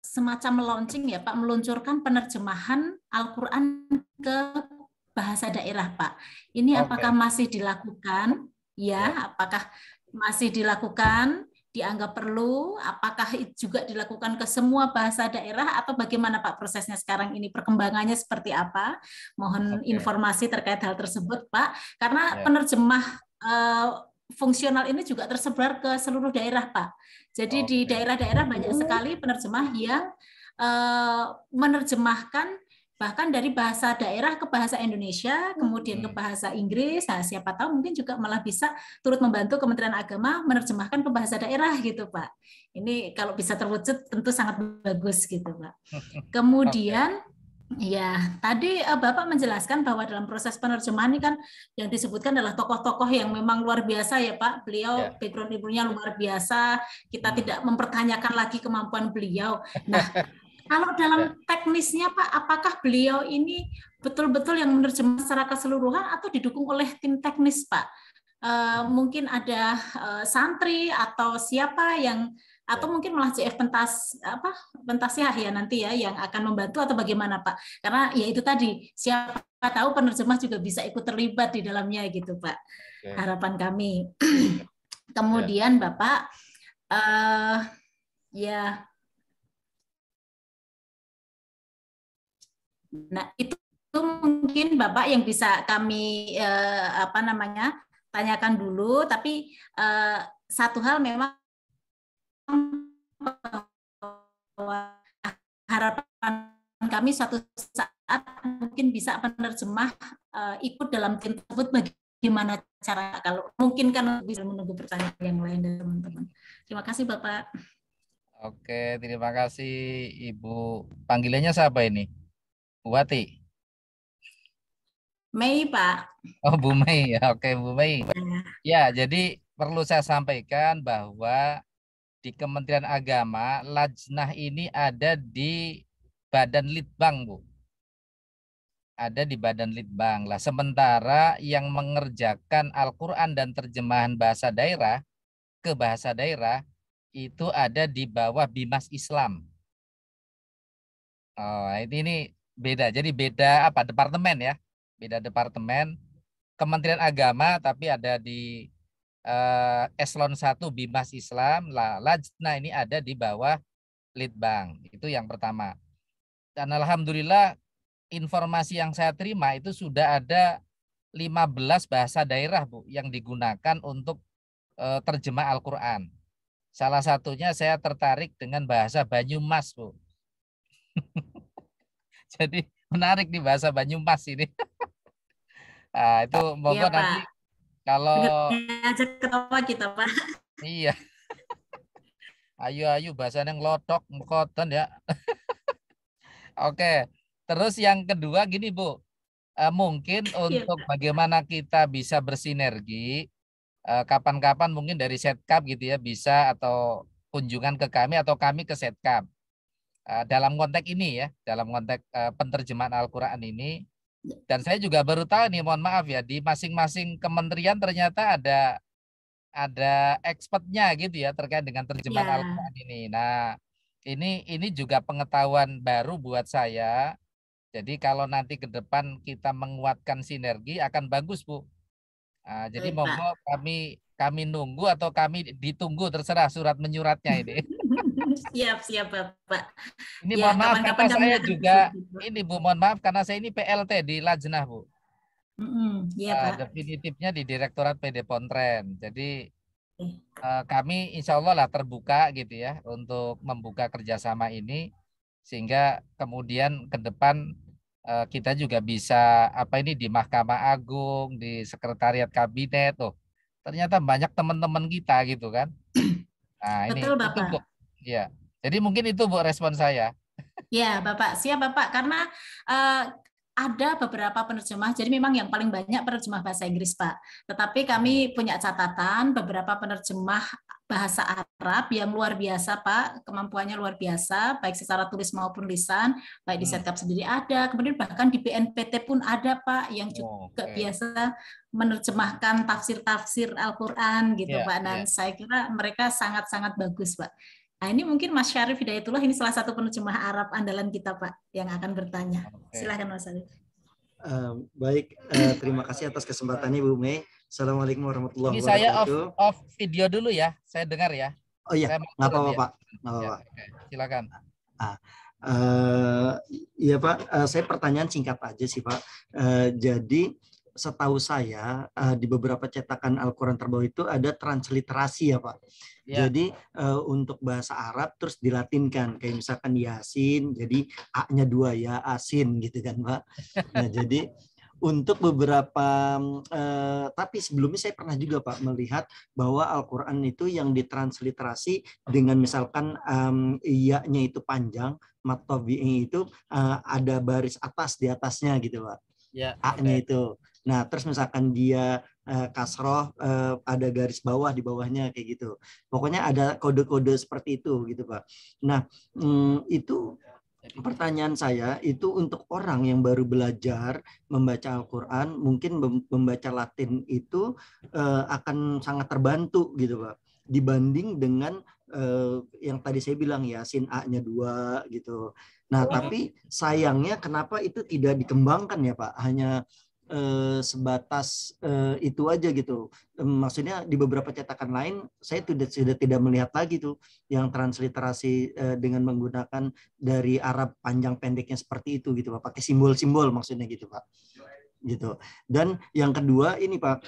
semacam launching ya Pak, meluncurkan penerjemahan Al-Quran ke bahasa daerah Pak. Ini apakah masih dilakukan? Ya, apakah masih dilakukan? Dianggap perlu? Apakah juga dilakukan ke semua bahasa daerah atau bagaimana Pak prosesnya sekarang ini? Perkembangannya seperti apa? Mohon informasi terkait hal tersebut Pak. Karena penerjemah fungsional ini juga tersebar ke seluruh daerah, Pak. Jadi di daerah-daerah banyak sekali penerjemah yang menerjemahkan bahkan dari bahasa daerah ke bahasa Indonesia, kemudian ke bahasa Inggris. Nah, siapa tahu mungkin juga malah bisa turut membantu Kementerian Agama menerjemahkan ke bahasa daerah gitu, Pak. Ini kalau bisa terwujud tentu sangat bagus gitu, Pak. Kemudian ya, tadi Bapak menjelaskan bahwa dalam proses penerjemahan ini kan yang disebutkan adalah tokoh-tokoh yang memang luar biasa ya Pak. Beliau background ibunya luar biasa. Kita tidak mempertanyakan lagi kemampuan beliau. Nah, kalau dalam teknisnya Pak, apakah beliau ini betul-betul yang menerjemah secara keseluruhan atau didukung oleh tim teknis Pak? Mungkin ada santri atau siapa yang atau mungkin malah CF Pentasiah ya nanti ya yang akan membantu atau bagaimana Pak? Karena ya itu tadi siapa tahu penerjemah juga bisa ikut terlibat di dalamnya gitu Pak. Harapan kami. Kemudian Bapak ya, nah itu mungkin Bapak yang bisa kami tanyakan dulu. Tapi satu hal memang harapan kami suatu saat mungkin bisa penerjemah ikut dalam tim tersebut. Bagaimana cara, kalau mungkin kan bisa menunggu pertanyaan yang lain dari teman-teman. Terima kasih Bapak. Oke, terima kasih Ibu. Panggilannya siapa ini? Bu Wati? Mei Pak. Oh Bu Mei ya, oke Bu Mei. Ya, jadi perlu saya sampaikan bahwa di Kementerian Agama, Lajnah ini ada di Badan Litbang, Bu. Ada di Badan Litbang. Lah, sementara yang mengerjakan Al-Quran dan terjemahan bahasa daerah ke bahasa daerah itu ada di bawah Bimas Islam. Oh, ini beda. Jadi beda apa? Departemen ya. Beda departemen. Kementerian Agama tapi ada di eselon 1 Bimas Islam, Lajnah ini ada di bawah Litbang. Itu yang pertama. Dan alhamdulillah informasi yang saya terima itu sudah ada 15 bahasa daerah, Bu, yang digunakan untuk terjemah Al-Qur'an. Salah satunya saya tertarik dengan bahasa Banyumas, Bu. Jadi menarik nih bahasa Banyumas ini. Nah, itu monggo Iya, nanti Pak. kalau Aja ketawa kita, Pak. iya, ayu bahasanya ngelotok, mengkoton ya. Oke, terus yang kedua gini, Bu. Mungkin Iya, untuk Pak. bagaimana kita bisa bersinergi, kapan-kapan mungkin dari Setkap gitu ya bisa, atau kunjungan ke kami atau kami ke Setkap. Dalam konteks ini ya, dalam konteks penterjemahan Al-Quran ini. Dan saya juga baru tahu nih, mohon maaf ya, di masing-masing kementerian ternyata ada expertnya gitu ya terkait dengan terjemahan Ya, Al-Quran ini. Nah, ini juga pengetahuan baru buat saya. Jadi kalau nanti ke depan kita menguatkan sinergi akan bagus, Bu. Jadi baik, Pak. monggo kami nunggu atau kami ditunggu, terserah surat menyuratnya ini. Siap, Bapak. Ini Ya, mohon maaf kapan-kapan karena kami saya akan juga berbagi, Pak. ini, Bu, mohon maaf karena saya ini PLT di Lajnah, Bu. Iya, Pak. Definitifnya di Direktorat PD Pontren. Jadi Oke. kami insya Allah lah terbuka gitu ya untuk membuka kerjasama ini, sehingga kemudian ke depan kita juga bisa ini di Mahkamah Agung, di Sekretariat Kabinet, ternyata banyak teman-teman kita gitu kan. Nah ini Betul, itu, Bu. Bapak. Ya, jadi mungkin itu, Bu, respon saya. Ya, Bapak. Siap, Bapak. Karena ada beberapa penerjemah, jadi memang yang paling banyak penerjemah bahasa Inggris, Pak. Tetapi kami punya catatan beberapa penerjemah bahasa Arab yang luar biasa, Pak. Kemampuannya luar biasa, baik secara tulis maupun lisan, baik di Setkap sendiri ada, kemudian bahkan di BNPT pun ada, Pak, yang juga biasa menerjemahkan tafsir-tafsir Al-Quran gitu, Ya, Pak. Dan saya kira mereka sangat-sangat bagus, Pak. Nah, ini mungkin Mas Syarif Hidayatullah, ini salah satu penerjemah Arab andalan kita, Pak, yang akan bertanya. Silakan, Mas Syarif. Baik, terima kasih atas kesempatannya, Bu Mei. Assalamualaikum warahmatullahi Ini saya wabarakatuh. off video dulu ya, saya dengar ya. Oh iya, nggak apa-apa, Pak. Nggak apa-apa. Ya, silakan. Iya, Pak. Saya pertanyaan singkat aja sih, Pak. Jadi setahu saya di beberapa cetakan Al-Quran terbaru itu ada transliterasi ya, Pak. Ya. Jadi untuk bahasa Arab terus dilatinkan, kayak misalkan Yasin, jadi A-nya 2 ya, Asin gitu kan, Pak. Nah, jadi untuk beberapa, tapi sebelumnya saya pernah juga, Pak, melihat bahwa Al-Quran itu yang ditransliterasi dengan misalkan iya-nya itu panjang, matobi itu ada baris atas di atasnya gitu, Pak. Ya, A-nya itu. Nah, terus misalkan dia kasroh, ada garis bawah di bawahnya kayak gitu. Pokoknya ada kode-kode seperti itu gitu, Pak. Nah, itu pertanyaan saya itu untuk orang yang baru belajar membaca Al-Quran, mungkin membaca Latin itu akan sangat terbantu gitu, Pak, dibanding dengan yang tadi saya bilang Yasin A-nya 2 gitu. Nah, tapi sayangnya kenapa itu tidak dikembangkan ya, Pak? Hanya sebatas itu aja gitu. Maksudnya di beberapa cetakan lain saya sudah tidak melihat lagi tuh yang transliterasi dengan menggunakan dari Arab panjang pendeknya seperti itu gitu, Pak. Pakai simbol-simbol maksudnya gitu, Pak. Gitu. Dan yang kedua ini, Pak,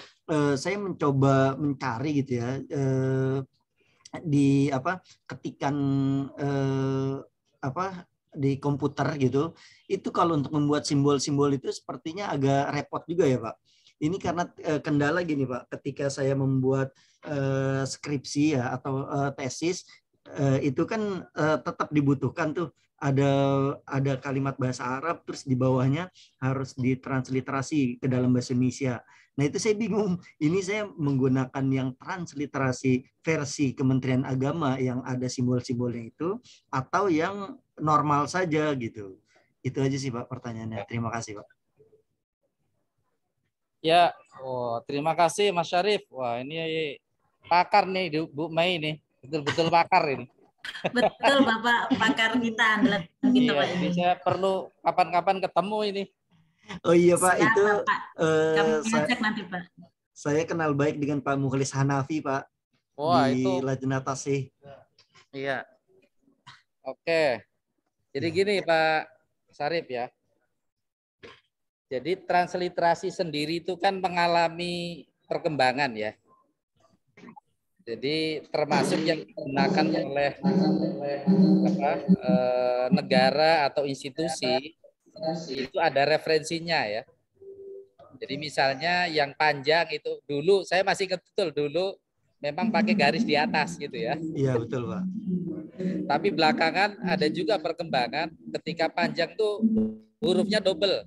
saya mencoba mencari gitu ya di ketikan di komputer gitu, itu kalau untuk membuat simbol-simbol itu sepertinya agak repot juga ya, Pak. Ini karena kendala gini, Pak, ketika saya membuat skripsi ya atau tesis itu kan tetap dibutuhkan tuh ada kalimat bahasa Arab, terus di bawahnya harus ditransliterasi ke dalam bahasa Indonesia. Nah, itu saya bingung. Ini saya menggunakan yang transliterasi versi Kementerian Agama yang ada simbol-simbolnya itu, atau yang normal saja gitu. Itu aja sih, Pak, pertanyaannya. Terima kasih, Pak. Ya, terima kasih Mas Syarif. Wah, ini pakar nih Bu Mei nih. Betul-betul pakar ini. Betul, Bapak, pakar kita, andalan kita, Pak. Ini saya perlu kapan-kapan ketemu ini. Oh iya, Pak, silakan, itu Pak. Kami cek nanti, Pak. Saya kenal baik dengan Pak Mukhlis Hanafi, Pak. Wah, di itu Lajnah Tasih. iya. Oke. Jadi gini Pak Sarip ya. Jadi transliterasi sendiri itu kan mengalami perkembangan ya. Jadi termasuk yang digunakan oleh negara atau institusi itu ada referensinya ya. Jadi misalnya yang panjang itu dulu saya masih ingat betul dulu memang pakai garis di atas gitu ya. Iya betul Pak. Tapi belakangan ada juga perkembangan ketika panjang tuh hurufnya double.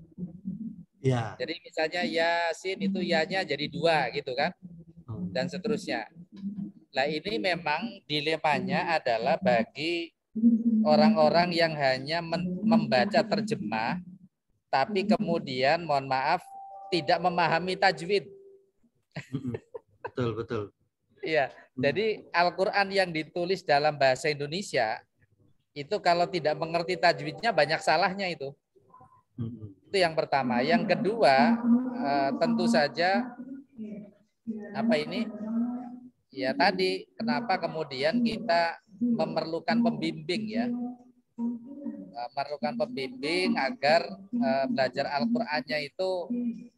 Iya. Jadi misalnya Yasin itu ya-nya jadi 2 gitu kan. Dan seterusnya. Nah ini memang dilemanya adalah bagi orang-orang yang hanya membaca terjemah tapi kemudian mohon maaf tidak memahami tajwid. Betul. Iya, jadi Al-Quran yang ditulis dalam bahasa Indonesia itu kalau tidak mengerti tajwidnya banyak salahnya itu. Itu yang pertama. Yang kedua, tentu saja ya tadi kenapa kemudian kita memerlukan pembimbing ya. Memerlukan pembimbing agar belajar Al-Qur'annya itu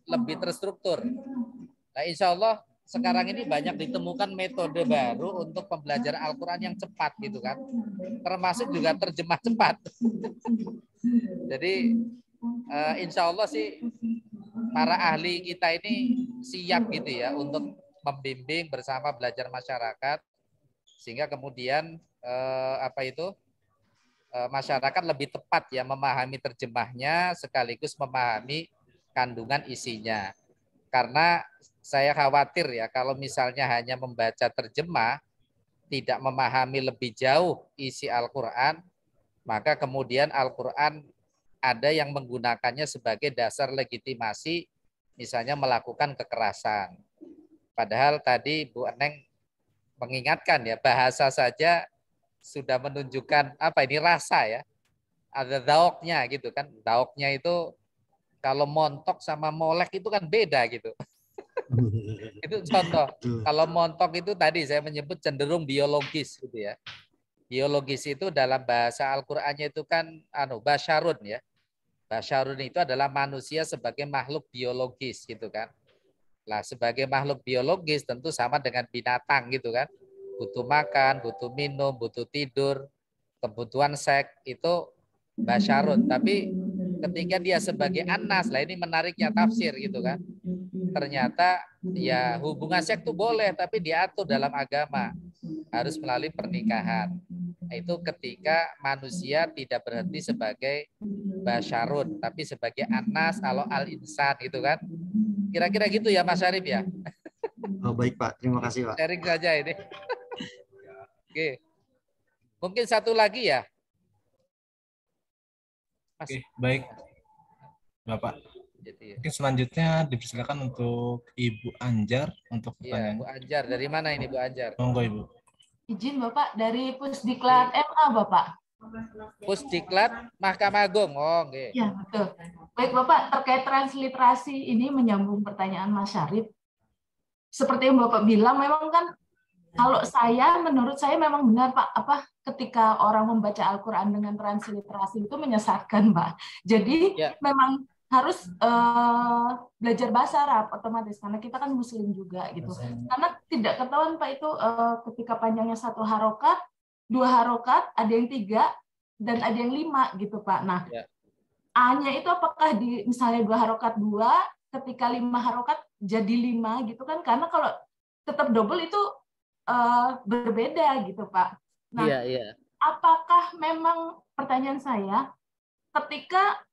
lebih terstruktur. Nah, insya Allah sekarang ini banyak ditemukan metode baru untuk pembelajaran Al-Quran yang cepat gitu kan. Termasuk juga terjemah cepat. Jadi insya Allah sih para ahli kita ini siap gitu ya untuk membimbing bersama belajar masyarakat. Sehingga kemudian masyarakat lebih tepat ya memahami terjemahnya sekaligus memahami kandungan isinya. Karena saya khawatir ya kalau misalnya hanya membaca terjemah, tidak memahami lebih jauh isi Al-Quran, maka kemudian Al-Quran ada yang menggunakannya sebagai dasar legitimasi, misalnya melakukan kekerasan. Padahal tadi Bu Eneng mengingatkan ya, bahasa saja sudah menunjukkan rasa ya. Ada daoknya gitu kan. Daoknya itu kalau montok sama molek itu kan beda gitu. Itu contoh. Kalau montok itu tadi saya menyebut cenderung biologis gitu ya. Biologis itu dalam bahasa Al-Qur'annya itu kan basyarun ya. Basyarun itu adalah manusia sebagai makhluk biologis gitu kan. Nah, sebagai makhluk biologis tentu sama dengan binatang gitu kan. Butuh makan, butuh minum, butuh tidur, kebutuhan seks itu basyarun. Tapi ketika dia sebagai anas, lah ini menariknya tafsir gitu kan. Ternyata ya hubungan seks itu boleh tapi diatur dalam agama. Harus melalui pernikahan. Itu ketika manusia tidak berhenti sebagai basyarun tapi sebagai anas atau al-insan gitu kan. Kira-kira gitu ya Mas Syarif ya. Oh baik Pak, terima kasih Pak. Sharing saja ini. Oke. Mungkin satu lagi ya. Mas. Oke, baik. Bapak. Mungkin selanjutnya dipersilakan untuk Ibu Anjar untuk pertanyaan. Iya, Bu Anjar. Dari mana ini Bu Anjar? Monggo Ibu. Izin Bapak, dari Pusdiklat MA Bapak. Pusdiklat Mahkamah Agung. Oh, oke. Ya, betul. Baik Bapak, terkait transliterasi ini menyambung pertanyaan Mas Syarif. Seperti yang Bapak bilang, memang kan kalau menurut saya memang benar Pak, ketika orang membaca Al-Quran dengan transliterasi itu menyesatkan Pak. Jadi memang harus belajar bahasa Arab otomatis karena kita kan Muslim juga gitu. Karena tidak ketahuan Pak itu ketika panjangnya 1 harokat, 2 harokat, ada yang 3 dan ada yang 5 gitu Pak. Nah, A-nya itu apakah di misalnya 2 harokat 2, ketika 5 harokat jadi 5 gitu kan? Karena kalau tetap double itu berbeda gitu Pak. Nah, apakah memang pertanyaan saya ketika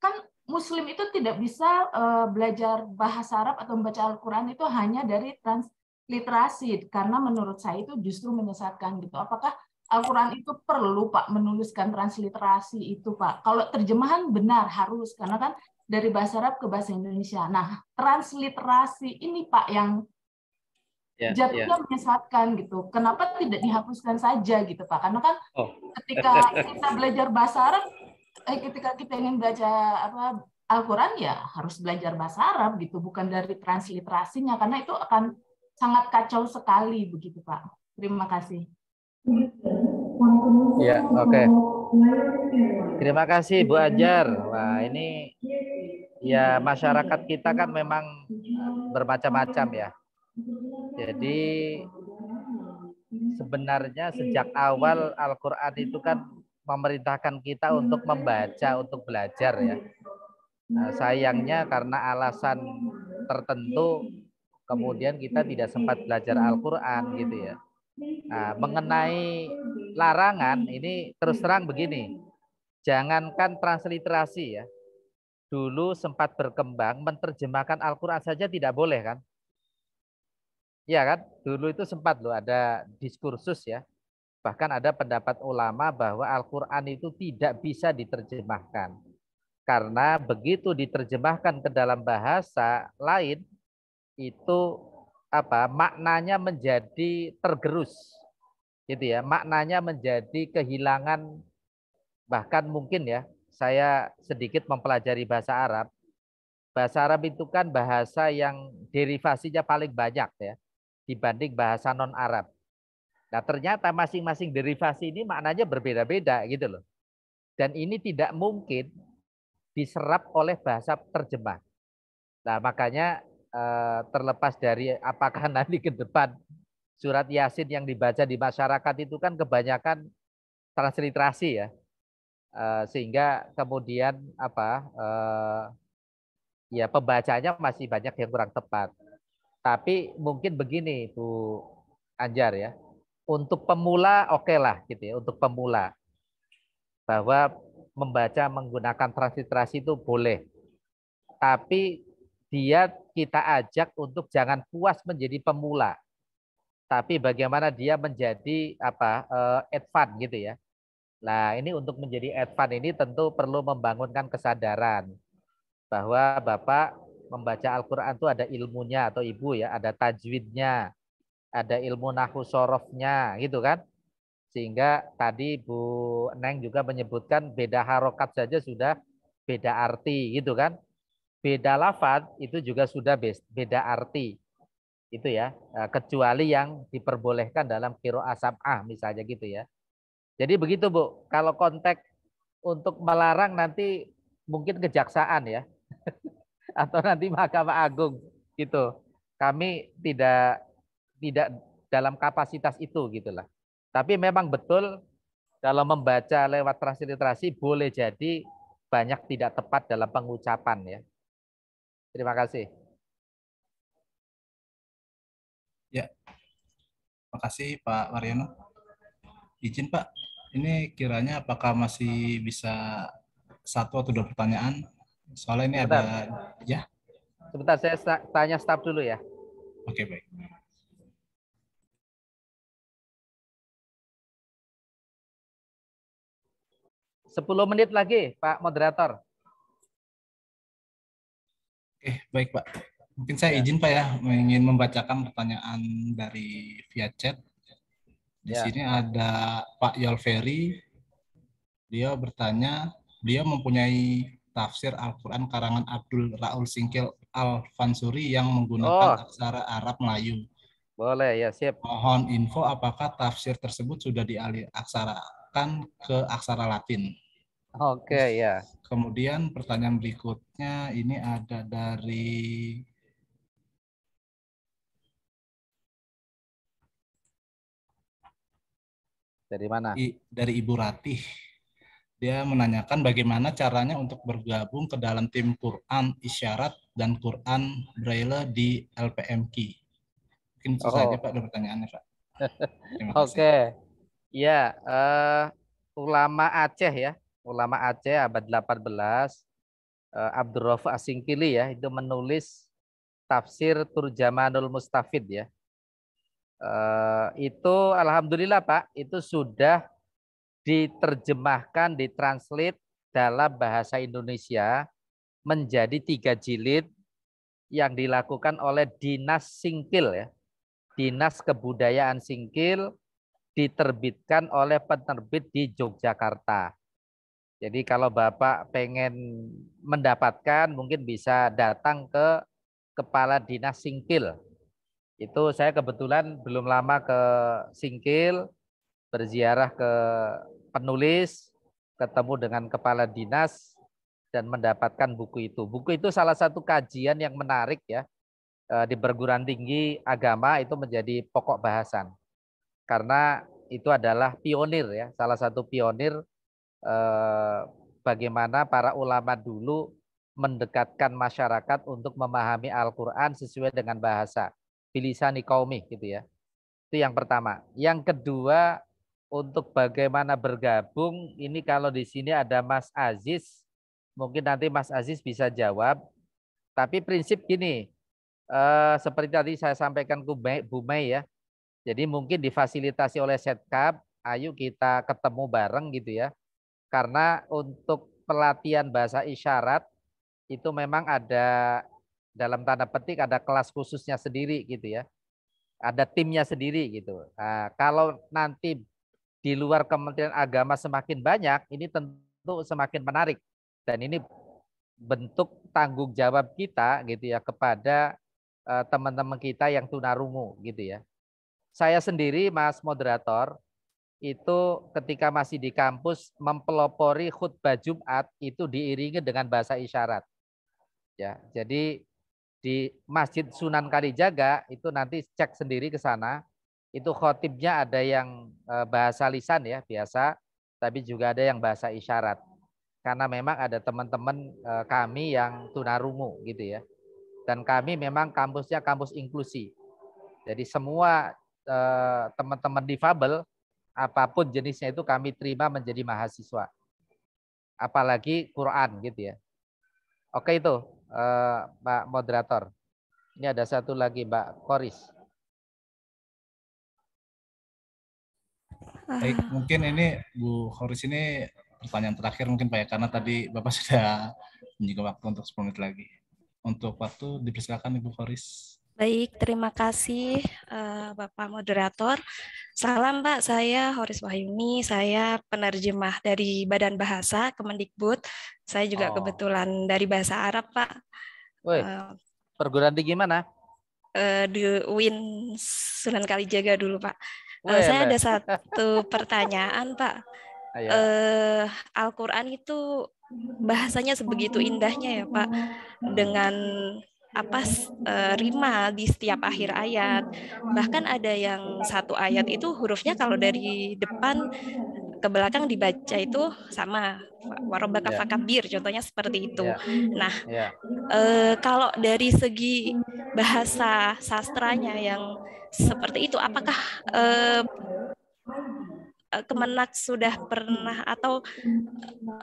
kan Muslim itu tidak bisa belajar bahasa Arab atau membaca Al-Quran itu hanya dari transliterasi karena menurut saya itu justru menyesatkan gitu. Apakah Al-Quran itu perlu Pak menuliskan transliterasi itu Pak? Kalau terjemahan benar harus karena kan dari bahasa Arab ke bahasa Indonesia. Nah, transliterasi ini Pak yang jatuhnya menyesatkan gitu. Kenapa tidak dihapuskan saja gitu Pak? Karena kan ketika kita belajar bahasa Arab, ketika kita ingin baca Al-Quran ya harus belajar bahasa Arab gitu, bukan dari transliterasinya, karena itu akan sangat kacau sekali begitu Pak. Terima kasih. Ya, oke. Terima kasih Bu Anjar. Wah, ini ya masyarakat kita kan memang bermacam-macam ya. Jadi sebenarnya sejak awal Al-Quran itu kan memerintahkan kita untuk membaca, untuk belajar ya. Nah, sayangnya karena alasan tertentu kemudian kita tidak sempat belajar Al-Quran gitu ya. Nah, mengenai larangan ini terus terang begini, jangankan transliterasi ya, dulu sempat berkembang menerjemahkan Al-Quran saja tidak boleh kan? Iya kan? Dulu itu sempat loh ada diskursus ya, bahkan ada pendapat ulama bahwa Al-Quran itu tidak bisa diterjemahkan. Karena begitu diterjemahkan ke dalam bahasa lain, itu maknanya menjadi tergerus. Gitu ya, maknanya menjadi kehilangan, bahkan mungkin ya, saya sedikit mempelajari bahasa Arab. Bahasa Arab itu kan bahasa yang derivasinya paling banyak ya, dibanding bahasa non-Arab. Nah ternyata masing-masing derivasi ini maknanya berbeda-beda gitu loh. Dan ini tidak mungkin diserap oleh bahasa terjemah. Nah makanya terlepas dari apakah nanti ke depan surat Yasin yang dibaca di masyarakat itu kan kebanyakan transliterasi ya, sehingga kemudian ya pembacanya masih banyak yang kurang tepat. Tapi mungkin begini Bu Anjar ya, untuk pemula oke lah gitu ya, untuk pemula bahwa membaca menggunakan transliterasi itu boleh. Tapi kita ajak untuk jangan puas menjadi pemula. Tapi bagaimana dia menjadi advance gitu ya. Nah, ini untuk menjadi advance ini tentu perlu membangunkan kesadaran bahwa Bapak membaca Al-Qur'an itu ada ilmunya atau Ibu ya, ada tajwidnya, ada ilmu nahwu sorofnya gitu kan. Sehingga tadi Bu Neng juga menyebutkan beda harokat saja sudah beda arti gitu kan. Beda lafaz itu juga sudah beda arti. Itu ya, kecuali yang diperbolehkan dalam qiraah sab'ah misalnya gitu ya. Jadi begitu Bu, kalau konteks untuk melarang nanti mungkin kejaksaan ya. Atau nanti Mahkamah Agung gitu. Kami tidak dalam kapasitas itu gitulah. Tapi memang betul kalau membaca lewat transliterasi boleh jadi banyak tidak tepat dalam pengucapan ya. Terima kasih. Ya, makasih Pak Waryono. Izin Pak, ini kiranya apakah masih bisa satu atau dua pertanyaan? Soalnya ini Sebentar. ada, ya. Sebentar, saya tanya staf dulu ya. Oke, baik. Sepuluh menit lagi, Pak Moderator. Oke, baik Pak. Mungkin saya izin Pak ya, ingin membacakan pertanyaan dari via chat. Di sini ada Pak Yolveri. Dia bertanya, dia mempunyai tafsir Al-Quran karangan Abdul Raul Singkil Al-Fansuri yang menggunakan aksara Arab Melayu. Boleh, ya siap. Mohon info apakah tafsir tersebut sudah diaksarakan ke aksara Latin. Oke, ya. Kemudian pertanyaan berikutnya ini ada dari mana? Dari Ibu Ratih. Dia menanyakan bagaimana caranya untuk bergabung ke dalam tim Quran Isyarat dan Quran Braille di LPMQ. Mungkin itu saja Pak, ada pertanyaannya Pak. Terima kasih. Oke. Ya, ulama Aceh ya. Ulama Aceh abad 18, Abdurrauf Asingkili ya, itu menulis tafsir Turjamanul Mustafid ya. Itu alhamdulillah Pak, itu sudah diterjemahkan, ditranslate dalam bahasa Indonesia menjadi 3 jilid yang dilakukan oleh Dinas Singkil ya. Dinas Kebudayaan Singkil, diterbitkan oleh penerbit di Yogyakarta. Jadi kalau Bapak pengen mendapatkan, mungkin bisa datang ke Kepala Dinas Singkil. Itu saya kebetulan belum lama ke Singkil, berziarah ke penulis, ketemu dengan kepala dinas, dan mendapatkan buku itu. Buku itu salah satu kajian yang menarik ya, di perguruan tinggi agama itu menjadi pokok bahasan. Karena itu adalah pionir ya, salah satu pionir bagaimana para ulama dulu mendekatkan masyarakat untuk memahami Al-Quran sesuai dengan bahasa. Bilisani qaumih gitu ya. Itu yang pertama. Yang kedua, untuk bagaimana bergabung, ini kalau di sini ada Mas Aziz, mungkin nanti Mas Aziz bisa jawab. Tapi prinsip gini, seperti tadi saya sampaikan ke Bu Mei ya, jadi mungkin difasilitasi oleh Setkap, ayo kita ketemu bareng gitu ya. Karena untuk pelatihan bahasa isyarat, itu memang ada, dalam tanda petik ada kelas khususnya sendiri gitu ya. Ada timnya sendiri gitu. Nah, kalau nanti di luar Kementerian Agama semakin banyak, ini tentu semakin menarik. Dan ini bentuk tanggung jawab kita gitu ya kepada teman-teman kita yang tunarungu gitu ya. Saya sendiri Mas Moderator itu ketika masih di kampus mempelopori khutbah Jumat itu diiringi dengan bahasa isyarat. Ya, jadi di Masjid Sunan Kalijaga itu nanti cek sendiri ke sana. Itu khotibnya ada yang bahasa lisan ya biasa, tapi juga ada yang bahasa isyarat. Karena memang ada teman-teman kami yang tunarungu gitu ya. Dan kami memang kampusnya kampus inklusi. Jadi semua teman-teman difabel apapun jenisnya itu kami terima menjadi mahasiswa. Apalagi Quran gitu ya. Oke itu Pak Moderator. Ini ada satu lagi Mbak Koris. Baik, mungkin ini Bu Khoris ini pertanyaan terakhir mungkin Pak ya, karena tadi Bapak sudah menyinggung waktu untuk 10 menit lagi. Untuk waktu dipersilakan Ibu Khoris. Baik, terima kasih Bapak Moderator. Salam Pak, saya Horis Wahyuni, saya penerjemah dari Badan Bahasa Kemendikbud. Saya juga kebetulan dari bahasa Arab Pak. Woi, perguruan tinggi mana? Di UIN Sunan Kalijaga dulu Pak. Saya ada satu pertanyaan Pak. Al-Quran itu bahasanya sebegitu indahnya ya Pak, dengan rima di setiap akhir ayat. Bahkan ada yang satu ayat itu hurufnya kalau dari depan ke belakang dibaca itu sama, warabbaka fakabbir, contohnya seperti itu. Nah, kalau dari segi bahasa sastranya yang seperti itu, apakah Kemenak sudah pernah atau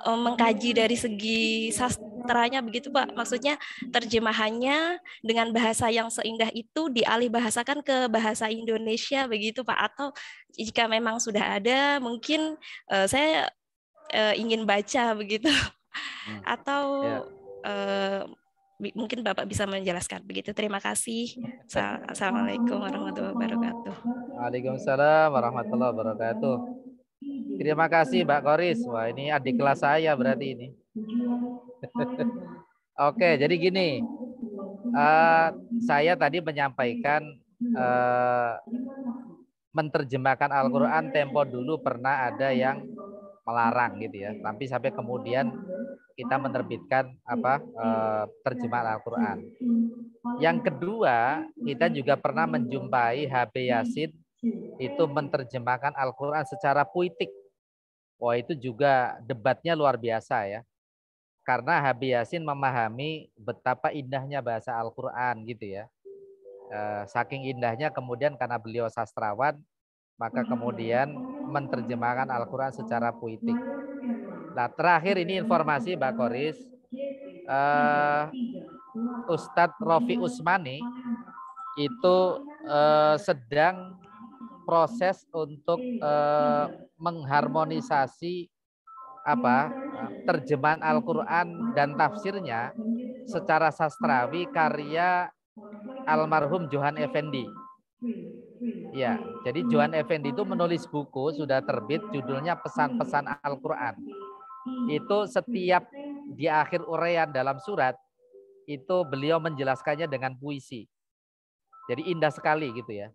mengkaji dari segi sastranya begitu Pak? Maksudnya terjemahannya dengan bahasa yang seindah itu dialih bahasakan ke bahasa Indonesia begitu Pak? Atau jika memang sudah ada, mungkin saya ingin baca begitu. Atau mungkin Bapak bisa menjelaskan begitu. Terima kasih. Assalamualaikum warahmatullahi wabarakatuh. Waalaikumsalam warahmatullahi wabarakatuh. Terima kasih Mbak Koris. Wah, ini adik kelas saya berarti ini. Oke, jadi gini. Saya tadi menyampaikan menerjemahkan Al-Quran tempo dulu pernah ada yang melarang gitu ya. Tapi sampai kemudian kita menerbitkan terjemahan Al-Quran. Yang kedua, kita juga pernah menjumpai HB Yasin itu menerjemahkan Al-Quran secara puitik. Wah, itu juga debatnya luar biasa ya. Karena HB Yasin memahami betapa indahnya bahasa Al-Quran gitu ya. Saking indahnya kemudian karena beliau sastrawan, maka kemudian menerjemahkan Al-Quran secara puitik. Nah, terakhir ini informasi Mbak Koris, Ustadz Rofi Usmani itu sedang proses untuk mengharmonisasi terjemahan Al-Quran dan tafsirnya secara sastrawi karya almarhum Johan Effendi. Ya, jadi Johan Effendi itu menulis buku sudah terbit judulnya Pesan-pesan Al-Quran. itu setiap di akhir uraian dalam surat itu beliau menjelaskannya dengan puisi. Jadi indah sekali gitu ya.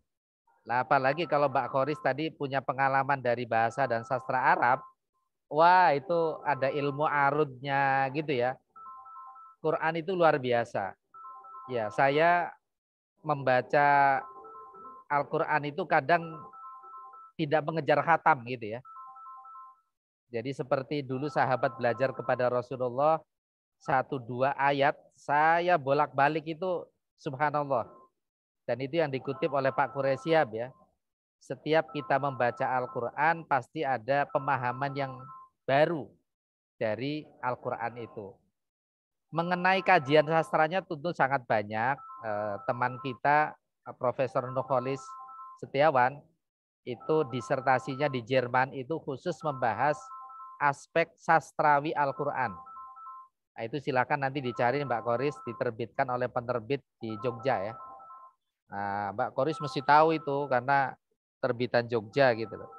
Nah, apalagi kalau Mbak Khoris tadi punya pengalaman dari bahasa dan sastra Arab, wah itu ada ilmu arudnya gitu ya. Quran itu luar biasa. Ya, saya membaca Al-Quran itu kadang tidak mengejar khatam gitu ya. Jadi seperti dulu sahabat belajar kepada Rasulullah 1-2 ayat, saya bolak-balik itu subhanallah. Dan itu yang dikutip oleh Pak Quraisyab ya. Setiap kita membaca Al-Quran pasti ada pemahaman yang baru dari Al-Quran itu. Mengenai kajian sastranya tentu sangat banyak. Teman kita Profesor Nurholis Setiawan itu disertasinya di Jerman itu khusus membahas aspek sastrawi Al-Quran. Nah, itu silakan nanti dicari Mbak Khoris, diterbitkan oleh penerbit di Jogja ya. Nah, Mbak Khoris mesti tahu itu karena terbitan Jogja gitu loh.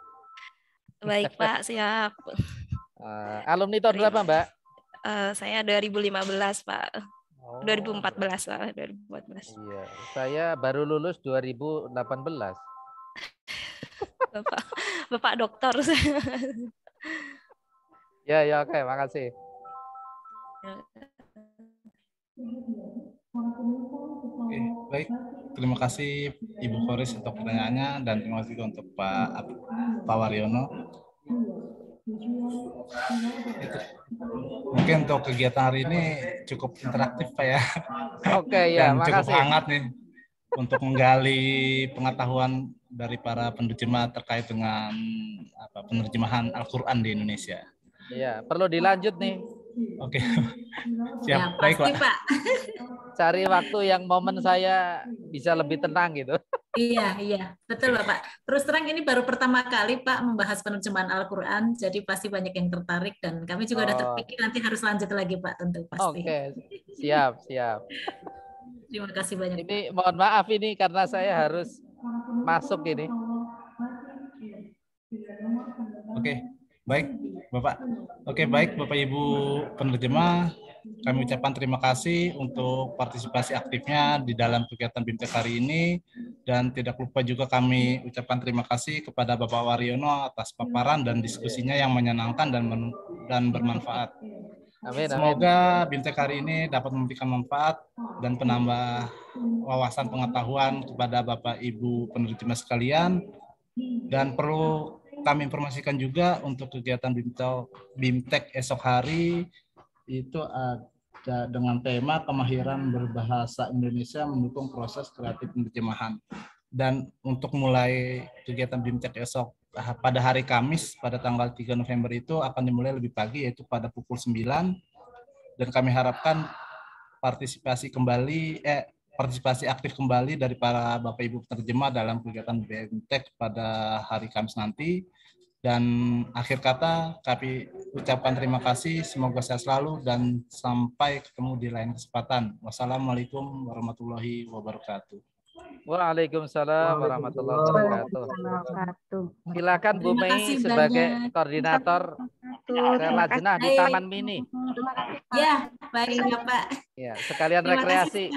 Baik Pak, siap. Alumni tahun berapa Mbak? Saya 2015 Pak. 2014 Pak, 2014. Iya, saya baru lulus 2018. Bapak dokter. Ya, oke, makasih. Oke, baik. Terima kasih Ibu Khoris untuk pertanyaannya dan terima kasih untuk Pak Waryono. Mungkin untuk kegiatan hari ini cukup interaktif Pak ya. Oke, ya, dan makasih. Cukup hangat nih untuk menggali pengetahuan dari para penerjemah terkait dengan penerjemahan Al-Quran di Indonesia. Iya, perlu dilanjut nih. Oke, siap. Ya, baik pasti, Pak. Cari waktu yang momen saya bisa lebih tenang gitu. Iya, betul Bapak. Terus terang ini baru pertama kali Pak membahas penerjemahan Al-Quran, jadi pasti banyak yang tertarik dan kami juga udah terpikir nanti harus lanjut lagi Pak, tentu pasti. Oke, siap. Terima kasih banyak. Ini Pak. Mohon maaf ini karena saya harus masuk ini. Oke, baik Bapak. Oke, baik Bapak Ibu penerjemah, kami ucapkan terima kasih untuk partisipasi aktifnya di dalam kegiatan BIMTEK hari ini dan tidak lupa juga kami ucapkan terima kasih kepada Bapak Waryono atas paparan dan diskusinya yang menyenangkan dan bermanfaat. Amin. Semoga BIMTEK hari ini dapat memberikan manfaat dan penambah wawasan pengetahuan kepada Bapak Ibu penerjemah sekalian. Dan perlu kami informasikan juga untuk kegiatan BIMTEK esok hari itu ada dengan tema kemahiran berbahasa Indonesia mendukung proses kreatif penerjemahan. Dan untuk mulai kegiatan BIMTEK esok pada hari Kamis pada tanggal 3 November itu akan dimulai lebih pagi yaitu pada pukul 9 dan kami harapkan partisipasi aktif kembali dari para Bapak Ibu penerjemah dalam kegiatan BIMTEK pada hari Kamis nanti. Dan akhir kata kami ucapkan terima kasih, semoga sehat selalu dan sampai ketemu di lain kesempatan. Wassalamualaikum warahmatullahi wabarakatuh. Waalaikumsalam warahmatullahi wabarakatuh. Silakan Bu Mei sebagai koordinator Lajnah di Taman Mini. Ya, baik Bapak. Ya, sekalian rekreasi.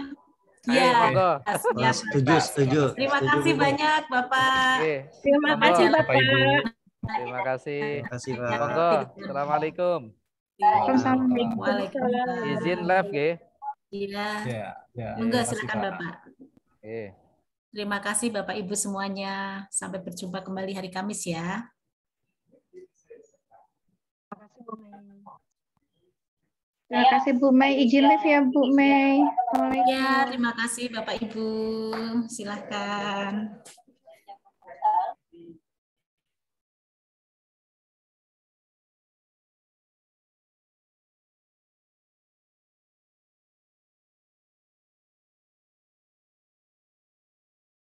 Ya, setuju. Terima kasih banyak Bapak. Terima kasih Bapak. Terima kasih. Pak. Monggo. Assalamualaikum. Waalaikumsalam. Izin live nggih. Iya. Ya. Monggo silakan Bapak. Oke. Terima kasih Bapak Ibu semuanya. Sampai berjumpa kembali hari Kamis ya. Terima kasih Bu Mei. Izin live ya Bu Mei. Ya, terima kasih Bapak Ibu. Silakan.